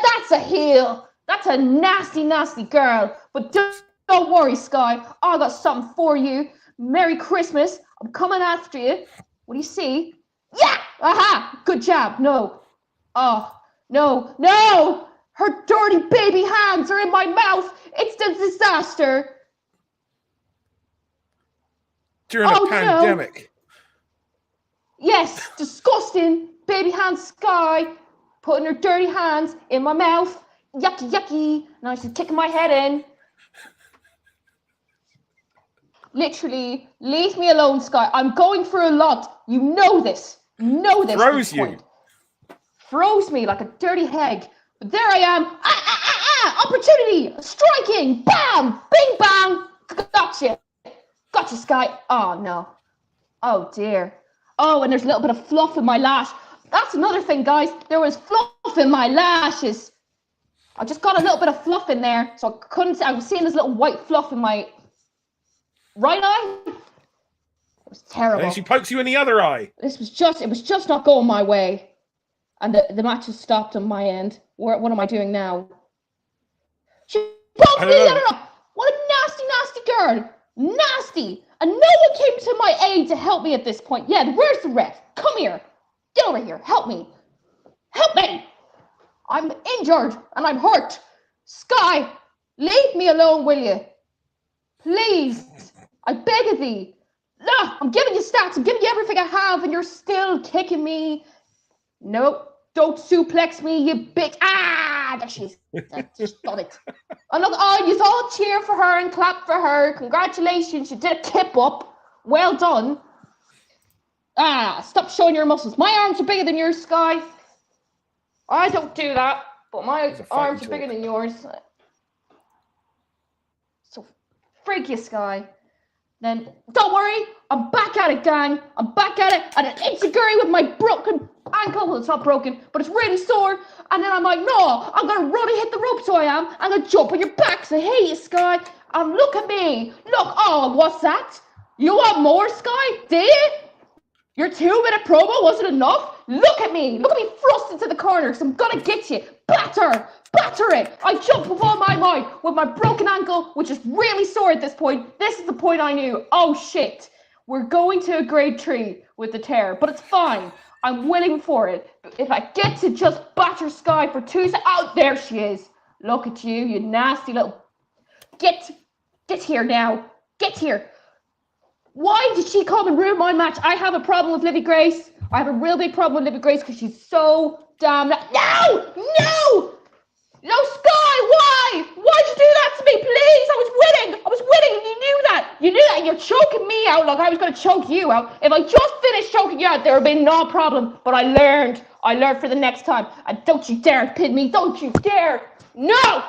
that's a heel. That's a nasty girl. But don't worry, Skye. I got something for you. Merry Christmas. I'm coming after you. What do you see? Yeah! Aha! Good job. No. Oh, no. Her dirty baby hands are in my mouth. It's a disaster. During a pandemic. No. Yes, disgusting. Baby hands, Skye. Putting her dirty hands in my mouth. Yucky. Now she's kicking my head in. Literally, leave me alone, Skye. I'm going through a lot. You know this. Froze you. Froze me like a dirty egg. But there I am. Opportunity. Striking. Bam. Bing bang. Gotcha, Skye. Oh, no. Oh, dear. Oh, and there's a little bit of fluff in my lash. That's another thing, guys. There was fluff in my lashes. I just got a little bit of fluff in there, so I was seeing this little white fluff in my right eye. It was terrible. And she pokes you in the other eye. It was just not going my way. And the match has stopped on my end. What am I doing now? She poked me in the other eye. What a nasty girl. Nasty. And no one came to my aid to help me at this point. Yeah, where's the ref? Come here. Get over here. Help me. I'm injured and I'm hurt. Skye, leave me alone, will you? Please. I beg of thee. No, I'm giving you stats. I'm giving you everything I have and you're still kicking me. Nope. Don't suplex me, you bitch. There she is. Just got it. And look, you all cheer for her and clap for her. Congratulations, you did a kip up. Well done. Stop showing your muscles. My arms are bigger than yours, Skye. I don't do that, but my arms are bigger than yours. So freak you, Skye. Then don't worry, I'm back at it, gang. I'm back at it, and an itsuguri with my broken ankle. Well, it's not broken, but it's really sore. And then I'm like, no, I'm gonna really hit the rope, so I am. I'm gonna jump on your back. Say, hey, you, Skye. And look at me. Look, what's that? You want more, Skye? Do you? Your 2-minute promo wasn't enough? Look at me thrust into the corner, because I'm gonna get you. Batter it. I jump with all my might with my broken ankle, which is really sore at this point. This is the point I knew. Oh shit, we're going to a grade 3 with the tear, but it's fine. I'm willing for it. If I get to just batter Skye for 2 seconds, there she is. Look at you, you nasty little. Get here now. Get here. Why did she come and ruin my match? I have a problem with Livy Grace. I have a real big problem with Livy Grace because she's so damn... No, Skye, why? Why'd you do that to me, please? I was winning, and you knew that. And you're choking me out like I was going to choke you out. If I just finished choking you out, there would have been no problem. But I learned for the next time. And don't you dare pin me, don't you dare. No!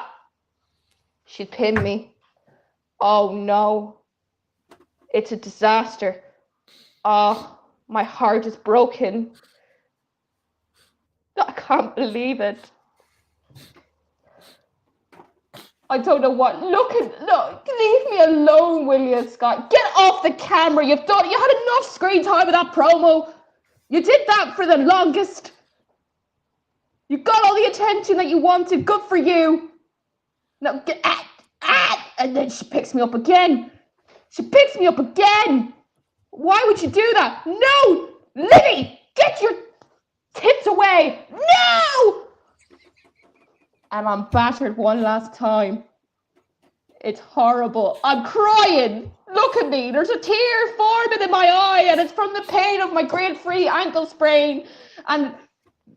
She'd pin me. Oh, no. It's a disaster. Oh, my heart is broken. I can't believe it. I don't know what. Look, leave me alone, will you, Skye? Get off the camera. You had enough screen time with that promo. You did that for the longest. You got all the attention that you wanted. Good for you. Now get and then she picks me up again. Why would you do that? No, Livy, get your tits away. No. And I'm battered one last time. It's horrible. I'm crying. Look at me. There's a tear forming in my eye, and it's from the pain of my grade 3 ankle sprain and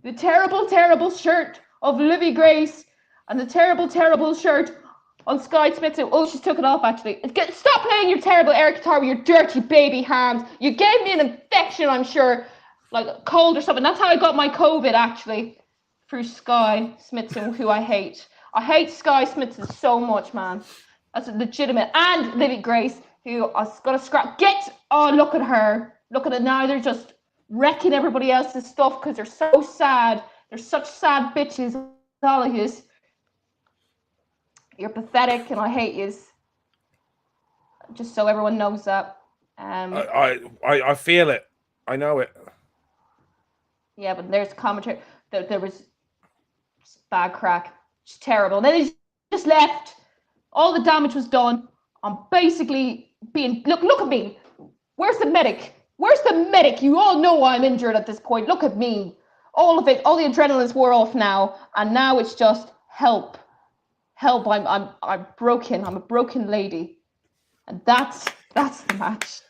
the terrible, terrible shirt of Livy Grace and the terrible, terrible shirt on Skye Smitson. Oh, she's took it off, actually. Stop playing your terrible air guitar with your dirty baby hands. You gave me an infection, I'm sure, like a cold or something. That's how I got my COVID, actually. Through Skye Smitson, who I hate. I hate Skye Smitson so much, man. That's legitimate. And Livy Grace, who I was going to scrap. Look at her. Look at it now. They're just wrecking everybody else's stuff because they're so sad. They're such sad bitches. All of yous. You're pathetic and I hate yous. Just so everyone knows that. I feel it. I know it. Yeah, but there's commentary. There was bad crack. It's terrible. And then they just left. All the damage was done. I'm basically being... Look at me. Where's the medic? You all know I'm injured at this point. Look at me. All of it. All the adrenaline's wore off now. And now it's just help. Help. I'm broken. I'm a broken lady. And that's the match.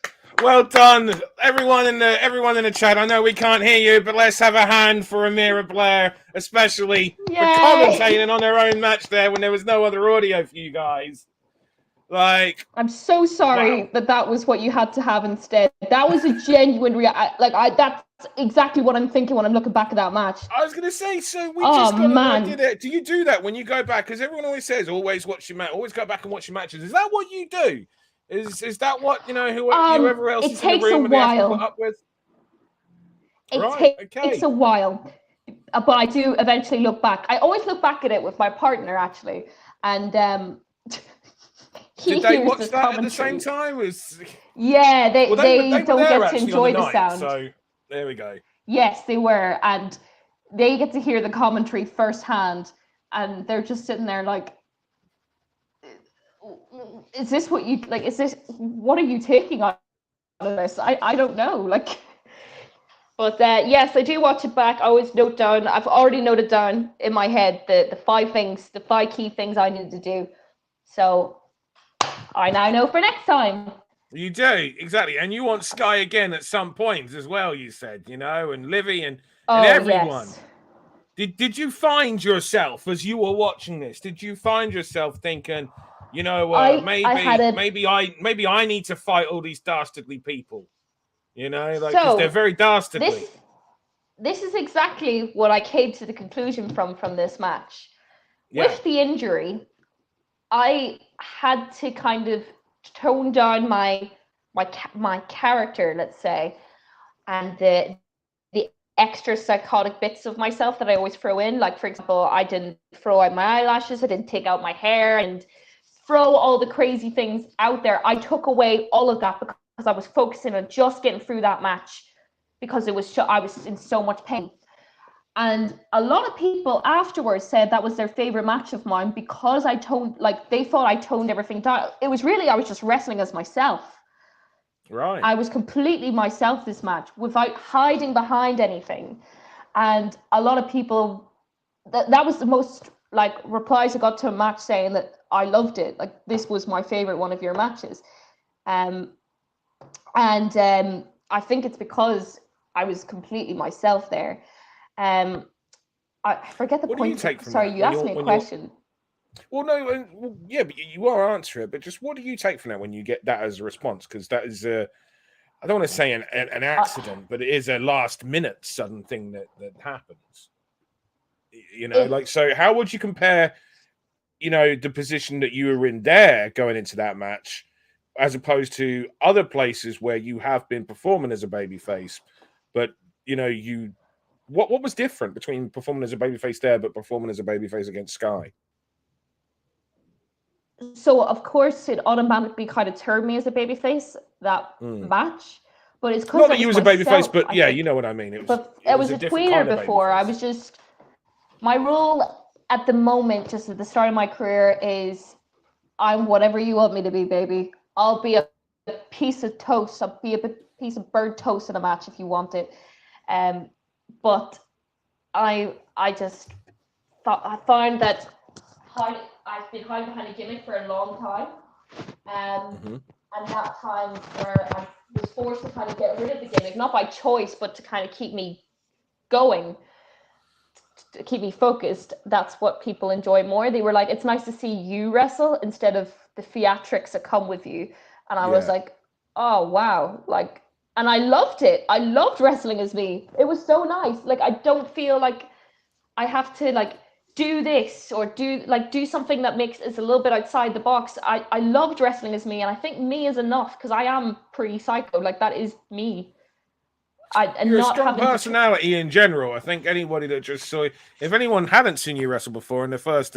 Well done, everyone in the chat. I know we can't hear you, but let's have a hand for AMIRA BLAIR, especially for commentating on their own match there when there was no other audio for you guys. Like, I'm so sorry that was what you had to have instead. That was a genuine that's exactly what I'm thinking when I'm looking back at that match. I was gonna say, so we just got to do you do that when you go back? Because everyone always says, always watch your match, always go back and watch your matches. Is that what you do? Is that what whoever else is in the room and they have to put up with? It takes a while, but I do eventually look back. I always look back at it with my partner, actually, and did they watch that at the same time? Yeah, they don't get to enjoy the sound. So there we go. Yes, they were, and they get to hear the commentary firsthand, and they're just sitting there like, is this what you like? What are you taking out of this? I don't know. Like, but yes, I do watch it back. I always note down. I've already noted down in my head the 5 key things I need to do. So I now know for next time. You do, exactly. And you want Skye again at some point as well, you said, and Livy and everyone. Yes. Did you find yourself as you were watching this? Did you find yourself thinking, maybe I need to fight all these dastardly people, because they're very dastardly. This is exactly what I came to the conclusion from this match. Yeah. With the injury, I had to kind of tone down my character, let's say, and the extra psychotic bits of myself that I always throw in. Like, for example, I didn't throw out my eyelashes, I didn't take out my hair, and throw all the crazy things out there. I took away all of that because I was focusing on just getting through that match because I was in so much pain. And a lot of people afterwards said that was their favorite match of mine because they thought I toned everything down. It was really, I was just wrestling as myself. Right. I was completely myself this match without hiding behind anything. And a lot of people, that was the most replies I got to a match saying that I loved it. Like, this was my favorite one of your matches. And I think it's because I was completely myself there. I forget the point. What do you take from Sorry, that? You asked me a question. Well, no, yeah, but you are answering it. But just what do you take from that when you get that as a response? Because that is I don't want to say an accident, but it is a last minute sudden thing that happens. You know, like, so how would you compare, you know, the position that you were in there going into that match as opposed to other places where you have been performing as a babyface, but, you know, what was different between performing as a babyface there but performing as a babyface against Skye? So, of course, it automatically kind of turned me as a babyface, that match. But it's because not that you was a babyface, but yeah, you know what I mean. It was a tweener before. I was just, my role at the moment, just at the start of my career, is I'm whatever you want me to be, baby. I'll be a piece of toast. I'll be a piece of burnt toast in a match if you want it. But I just thought, I find that I've been hiding behind a gimmick for a long time. And that time where I was forced to kind of get rid of the gimmick, not by choice, but to kind of keep me going, to keep me focused. That's what people enjoy more. They were like, it's nice to see you wrestle instead of the theatrics that come with you. And I was like, oh, wow. Like, and I loved it. I loved wrestling as me. It was so nice. Like, I don't feel like I have to, like, do this or do something that is a little bit outside the box. I loved wrestling as me, and I think me is enough because I am pretty psycho. Like, that is me. You're a strong personality in general. I think anybody that just saw, if anyone hadn't seen you wrestle before, and the first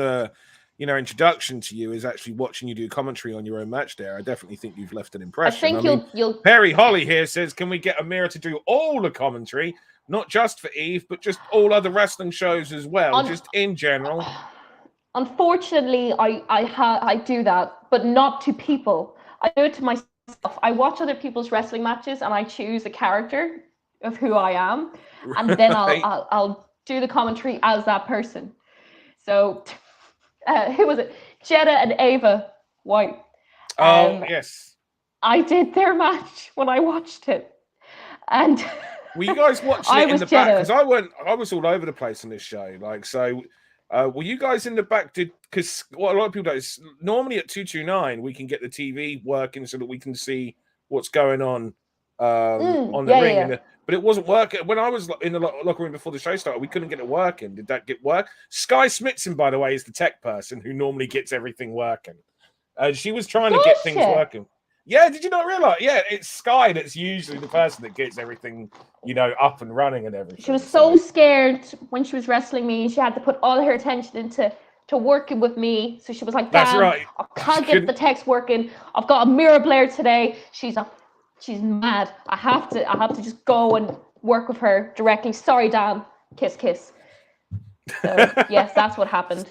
introduction to you is actually watching you do commentary on your own match there, I definitely think you've left an impression. I think you'll Perry Holly here says, can we get AMIRA to do all the commentary? Not just for Eve, but just all other wrestling shows as well, just in general. Unfortunately, I do that, but not to people. I do it to myself. I watch other people's wrestling matches and I choose a character of who I am, and then I'll do the commentary as that person. So, who was it? Jetta and Ava White. Yes. I did their match when I watched it, and. Were you guys watching it in the back? Because I was all over the place on this show. Like, so were you guys in the back? Because what a lot of people do is normally at 229 we can get the TV working so that we can see what's going on the ring. Yeah. But it wasn't working. When I was in the locker room before the show started, we couldn't get it working. Did that get work? Skye Smitson, by the way, is the tech person who normally gets everything working. She was trying to get things working. Yeah, did you not realize? Yeah, it's Skye that's usually the person that gets everything, you know, up and running and everything. She was so scared when she was wrestling me. She had to put all her attention into working with me. So she was like, "That's right. I can't get the text working. I've got AMIRA Blair today. She's mad. I have to just go and work with her directly. Sorry, Dan. Kiss, kiss." So yes, that's what happened.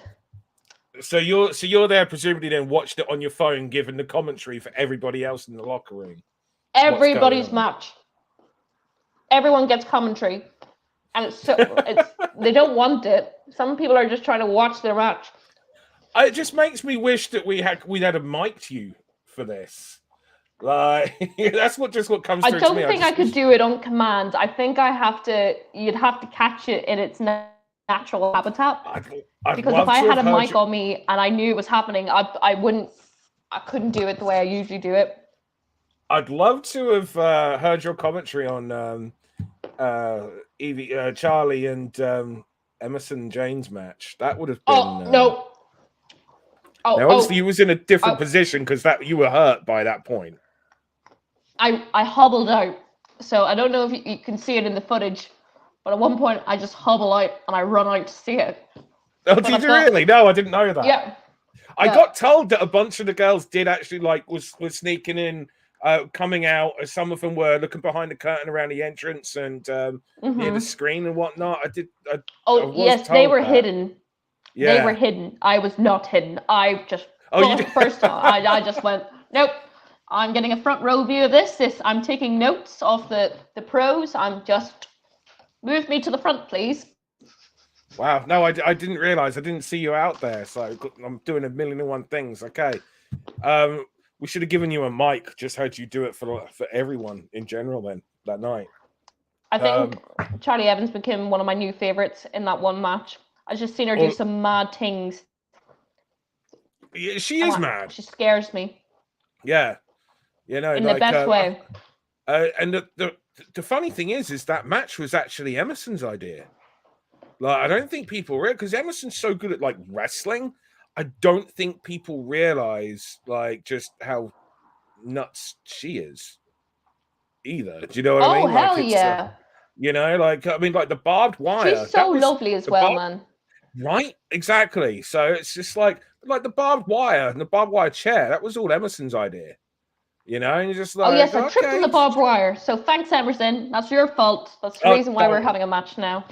So you're there, presumably then watched it on your phone, given the commentary for everybody else in the locker room. Everybody's match. Everyone gets commentary, and they don't want it. Some people are just trying to watch their match. It just makes me wish that we'd had a mic to you for this. Like that's what comes through to me. I don't think I could do it on command. I think you'd have to catch it in its natural habitat. Because if I had a mic on me and I knew it was happening, I couldn't do it the way I usually do it. I'd love to have heard your commentary on Evie, Charlie and Emerson Jayne's match. That would have been. No. Now, obviously, you was in a different position because you were hurt by that point. I hobbled out, so I don't know if you can see it in the footage, but at one point I just hobble out and I run out to see it. Oh, did you really? No, I didn't know that. Yeah. I got told that a bunch of the girls did actually was sneaking in, coming out. Some of them were looking behind the curtain around the entrance and near the screen and whatnot. Yes, they were hidden. Yeah. They were hidden. I was not hidden. I just first time. I just went, nope. I'm getting a front row view of this. I'm taking notes off the pros. I'm just move me to the front, please. Wow, no, I didn't realize. I didn't see you out there, so I'm doing a million and one things. Okay, We should have given you a mic. Just heard you do it for everyone in general. Then that night, I think Charlie Evans became one of my new favorites in that one match. I just seen her do some mad things. Yeah, she is mad. She scares me. Yeah, you know, in the best way. And the funny thing is that match was actually Emerson's idea. Like, I don't think people because Emerson's so good at like wrestling. I don't think people realize like just how nuts she is either. Do you know what I mean? Oh, hell yeah. You know, like, I mean, like the barbed wire. She's so lovely as well, man. Right? Exactly. So it's just like the barbed wire and the barbed wire chair. That was all Emerson's idea. You know, and you're just like, oh, yes, I tripped on the barbed wire. So thanks, Emerson. That's your fault. That's the reason why we're having a match now.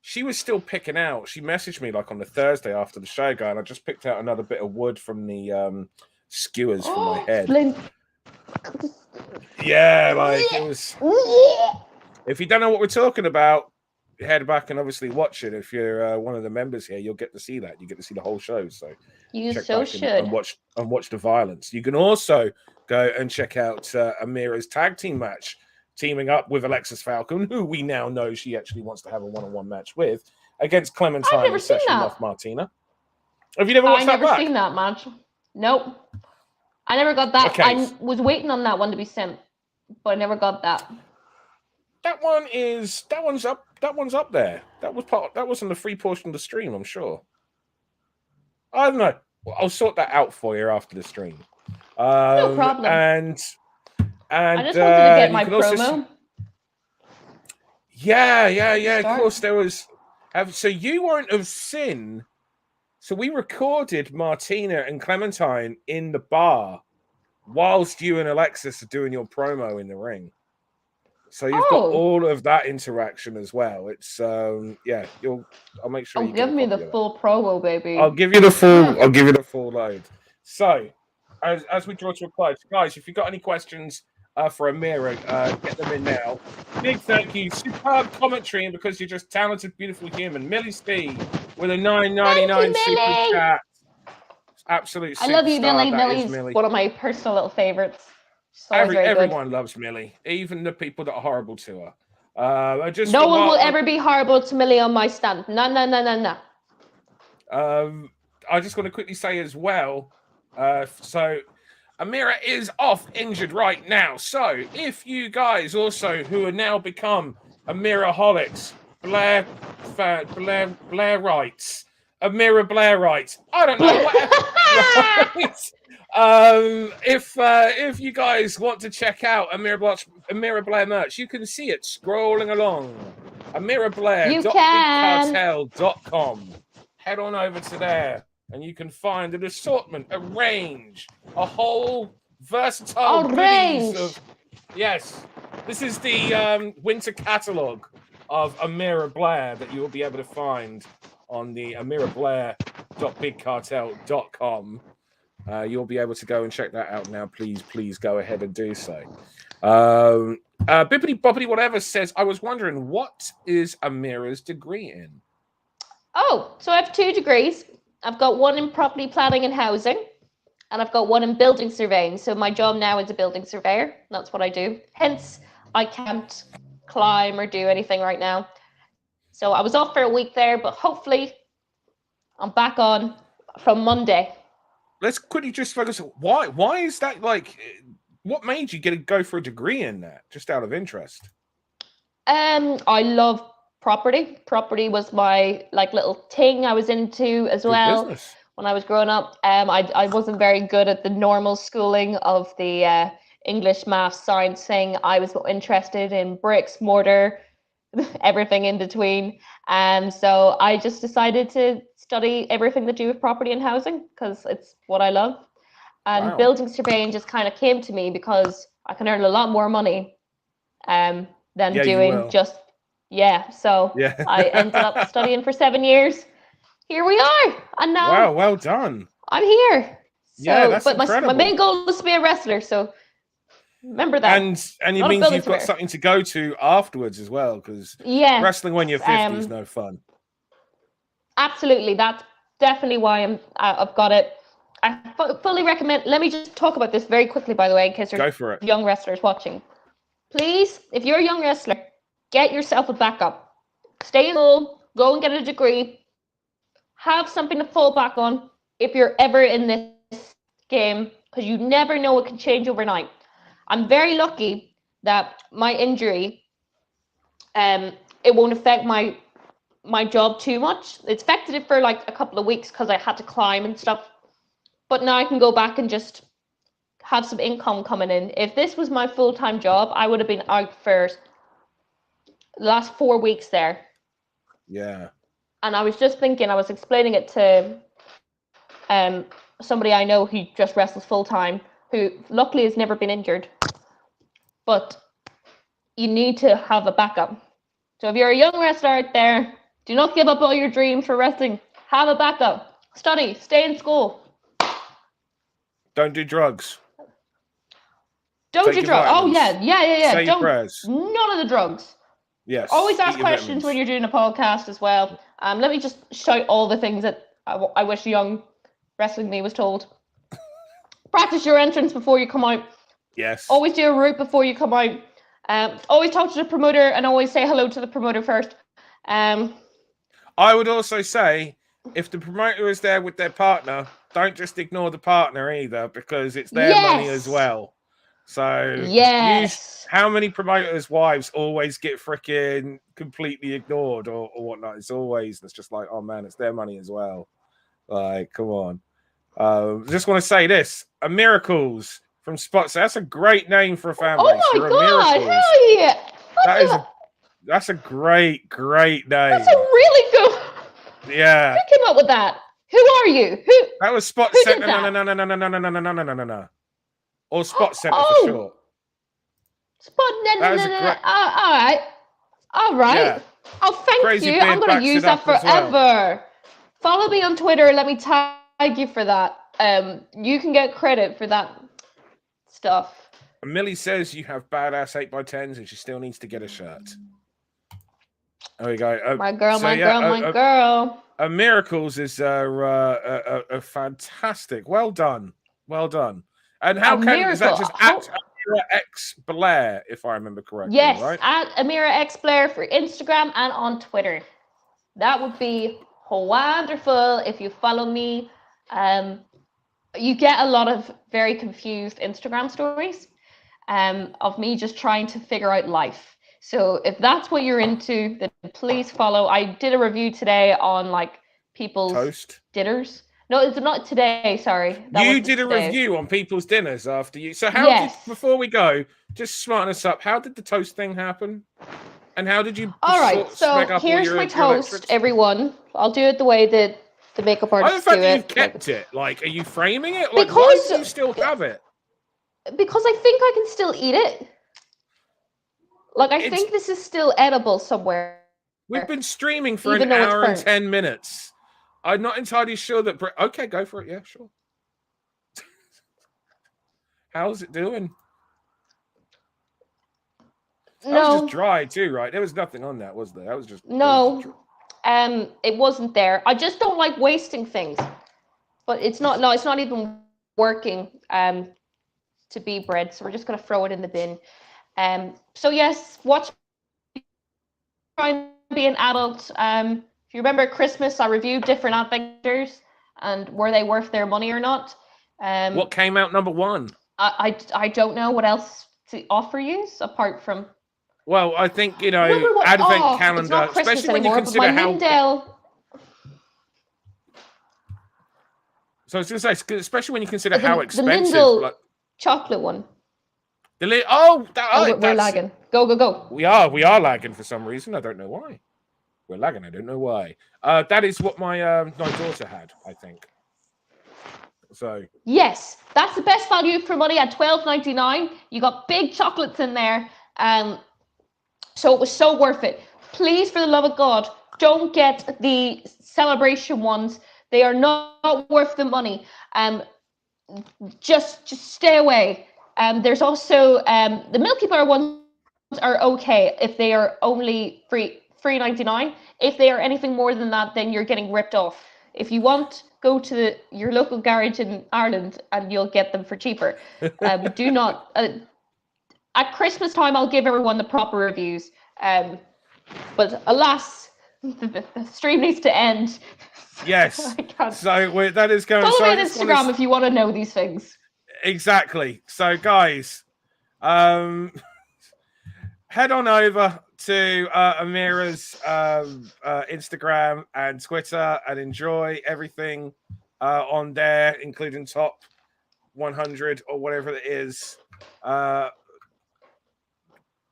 She was still picking out. She messaged me like on the Thursday after the show, going, I just picked out another bit of wood from the skewers from my head. Splint. Yeah, like it was. If you don't know what we're talking about, head back and obviously watch it. If you're one of the members here, you'll get to see that. You get to see the whole show. So you so should and watch the violence. You can also go and check out AMIRA's tag team match, teaming up with Alexis Falcon, who we now know she actually wants to have a one-on-one match with, against Clementine. I've never seen that. Martina. Have you never watched that? I've never seen that match. Nope. I never got that. Okay. I was waiting on that one to be sent, but I never got that. That one's up there. That was in the free portion of the stream, I'm sure. I don't know. Well, I'll sort that out for you after the stream. No problem. And I just wanted to get my promo. Yeah. Of course, there was. So you won't have seen. So we recorded Martina and Clementine in the bar whilst you and Alexis are doing your promo in the ring. So you've got all of that interaction as well. It's I'll make sure. Give me the full promo, baby. I'll give you the full load. So as we draw to a close, guys, if you've got any questions for AMIRA, get them in now. Big thank you, superb commentary, and because you're just talented, beautiful human. Millie Steve with a $9.99 super chat. Absolute. I love you, Millie. Millie's one of my personal little favorites. Everyone loves Millie, even the people that are horrible to her. No one will ever be horrible to Millie on my stand. No. I just want to quickly say as well, so AMIRA is off injured right now. So if you guys also who are now become AMIRA-holics, AMIRA Blairites, I don't know. If you guys want to check out AMIRA Blair merch, you can see it scrolling along. AMIRABlair.bigcartel.com. Head on over to there, and you can find an assortment, a range, a whole versatile range. Yes, this is the winter catalog of AMIRA Blair that you will be able to find on the AMIRABlair.bigcartel.com. You'll be able to go and check that out now. Please go ahead and do so. Bippity Boppity Whatever says, I was wondering, what is AMIRA's degree in? Oh, so I have 2 degrees. I've got one in property planning and housing, and I've got one in building surveying. So my job now is a building surveyor. That's what I do. Hence, I can't climb or do anything right now. So I was off for a week there, but hopefully I'm back on from Monday. Let's quickly just focus on why is that, like, what made you go for a degree in that, just out of interest? I love property. Property was my little thing I was into as well when I was growing up. I wasn't very good at the normal schooling of the English, math, science thing. I was interested in bricks, mortar, everything in between. So I just decided to study everything to do with property and housing because it's what I love. And building surveying just kind of came to me because I can earn a lot more money than doing just, So I ended up studying for 7 years. Here we are. And now. Wow, well done. I'm here. So, that's incredible. My main goal is to be a wrestler. So remember that. And it means you've got something to go to afterwards as well, because wrestling when you're 50 is no fun. Absolutely. That's definitely why I've got it. fully recommend. Let me just talk about this very quickly, by the way, in case there's young wrestlers watching. Please, if you're a young wrestler, get yourself a backup. Stay in school, go and get a degree. Have something to fall back on if you're ever in this game, because you never know what can change overnight. I'm very lucky that my injury, it won't affect my job too much. It's affected it for like a couple of weeks because I had to climb and stuff. But now I can go back and just have some income coming in. If this was my full-time job, I would have been out for the last 4 weeks there. Yeah. And I was just thinking, I was explaining it to somebody I know who just wrestles full-time, who luckily has never been injured. But you need to have a backup. So if you're a young wrestler out there, do not give up all your dreams for wrestling. Have a backup. Study. Stay in school. Don't do drugs. Don't do drugs. Oh, yeah. Say your prayers. None of the drugs. Yes. Always ask questions when you're doing a podcast as well. Let me just shout all the things that I wish young wrestling me was told. Practice your entrance before you come out. Yes. Always do a route before you come out. Always talk to the promoter and always say hello to the promoter first. I would also say, if the promoter is there with their partner, don't just ignore the partner either, because it's their money as well. So, how many promoters' wives always get freaking completely ignored or whatnot? It's just like, oh man, it's their money as well. Like, come on. Just want to say this: a Miracles from Spots. That's a great name for a fan base. Oh my god! Hell yeah! That's a great name. That's a really good. Yeah. Who came up with that? Who are you? Who? That was Spot Center. No. Or Spot Center for short. Spot. All right. Yeah. Oh, thank you. I'm going to use that forever. Well. Follow me on Twitter. Let me tag you for that. You can get credit for that stuff. Millie says you have badass 8x10s and she still needs to get a shirt. There we go. My girl. Miracles is a fantastic. Well done. And how is that just at AMIRA X Blair, if I remember correctly? Yes, right? at AMIRA X Blair for Instagram and on Twitter. That would be wonderful if you follow me. You get a lot of very confused Instagram stories of me just trying to figure out life. So if that's what you're into, then please follow. I did a review today on like people's toast dinners. No, it's not today. Sorry. You did a review on people's dinners after you. So how did, before we go, just smarten us up. How did the toast thing happen? And how did you? All right. So here's my toast, everyone. I'll do it the way that the makeup artist do it. I don't think you've kept it. Like, are you framing it? Like, why do you still have it? Because I think I can still eat it. Like, I think this is still edible somewhere. We've been streaming for an hour and 10 minutes. I'm not entirely sure that... Okay, go for it. Yeah, sure. How's it doing? That was just dry too, right? There was nothing on that, was there? That was just... No, it wasn't there. I just don't like wasting things. But it's not... No, it's not even working to be bread. So we're just going to throw it in the bin. So yes, watch... Try and be an adult. If you remember Christmas, I reviewed different adventures and were they worth their money or not. What came out number one? I don't know what else to offer you apart from. Well, I think advent calendar, especially when you consider how. So I was going to say, especially when you consider how expensive. The Lindell chocolate one. We're lagging. Go. We are lagging for some reason. I don't know why. We're lagging. I don't know why. That is what my daughter had, I think. So yes, that's the best value for money at $12.99. You got big chocolates in there, so it was so worth it. Please, for the love of God, don't get the celebration ones. They are not worth the money. Just stay away. There's also the Milky Bar ones are okay if they are only $3.99. If they are anything more than that, then you're getting ripped off. If you want, go to your local garage in Ireland and you'll get them for cheaper. Do not... at Christmas time, I'll give everyone the proper reviews. But alas, the stream needs to end. Yes. So that is going. Follow me on Instagram if you want to know these things. Exactly. So, guys, head on over to AMIRA's Instagram and Twitter and enjoy everything on there, including top 100 or whatever it is.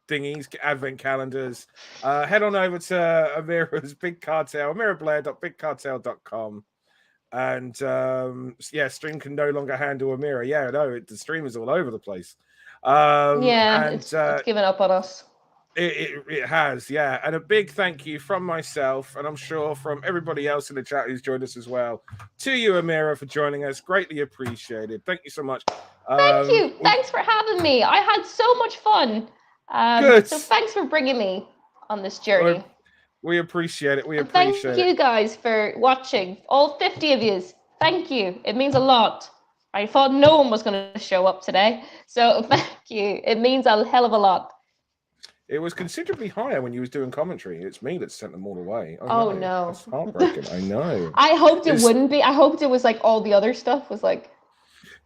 Thingies, advent calendars. Head on over to AMIRA's Big Cartel, AMIRABLAIR.BigCartel.com. And stream can no longer handle AMIRA. Yeah, no, the stream is all over the place. It's given up on us. It has, yeah. And a big thank you from myself, and I'm sure from everybody else in the chat who's joined us as well, to you, AMIRA, for joining us. Greatly appreciated. Thank you so much. Thank you. Thanks for having me. I had so much fun. Good. So thanks for bringing me on this journey. We appreciate it. Thank you guys for watching. All 50 of you. Thank you. It means a lot. I thought no one was going to show up today. So thank you. It means a hell of a lot. It was considerably higher when you was doing commentary. It's me that sent them all away. Oh no. That's heartbreaking. I know. I hoped it wouldn't be. I hoped it was like all the other stuff was like...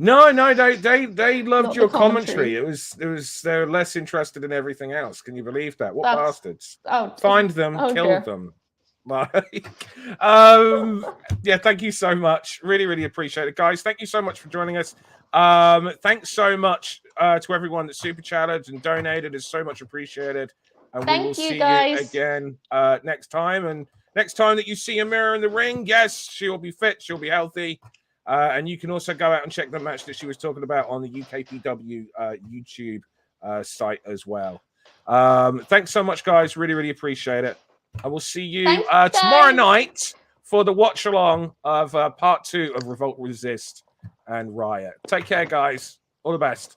No, they loved your commentary. It was they're less interested in everything else. Can you believe that? What bastards? Find them, kill them. Like, thank you so much. Really appreciate it, guys. Thank you so much for joining us. Thanks so much to everyone that super chatted and donated. It's so much appreciated. And we will see you again next time. And next time that you see AMIRA in the ring, yes, she'll be fit, she'll be healthy. And you can also go out and check the match that she was talking about on the UKPW YouTube site as well. Thanks so much, guys. Really appreciate it. I will see you tomorrow night for the watch along of part 2 of Revolt, Resist and Riot. Take care, guys. All the best.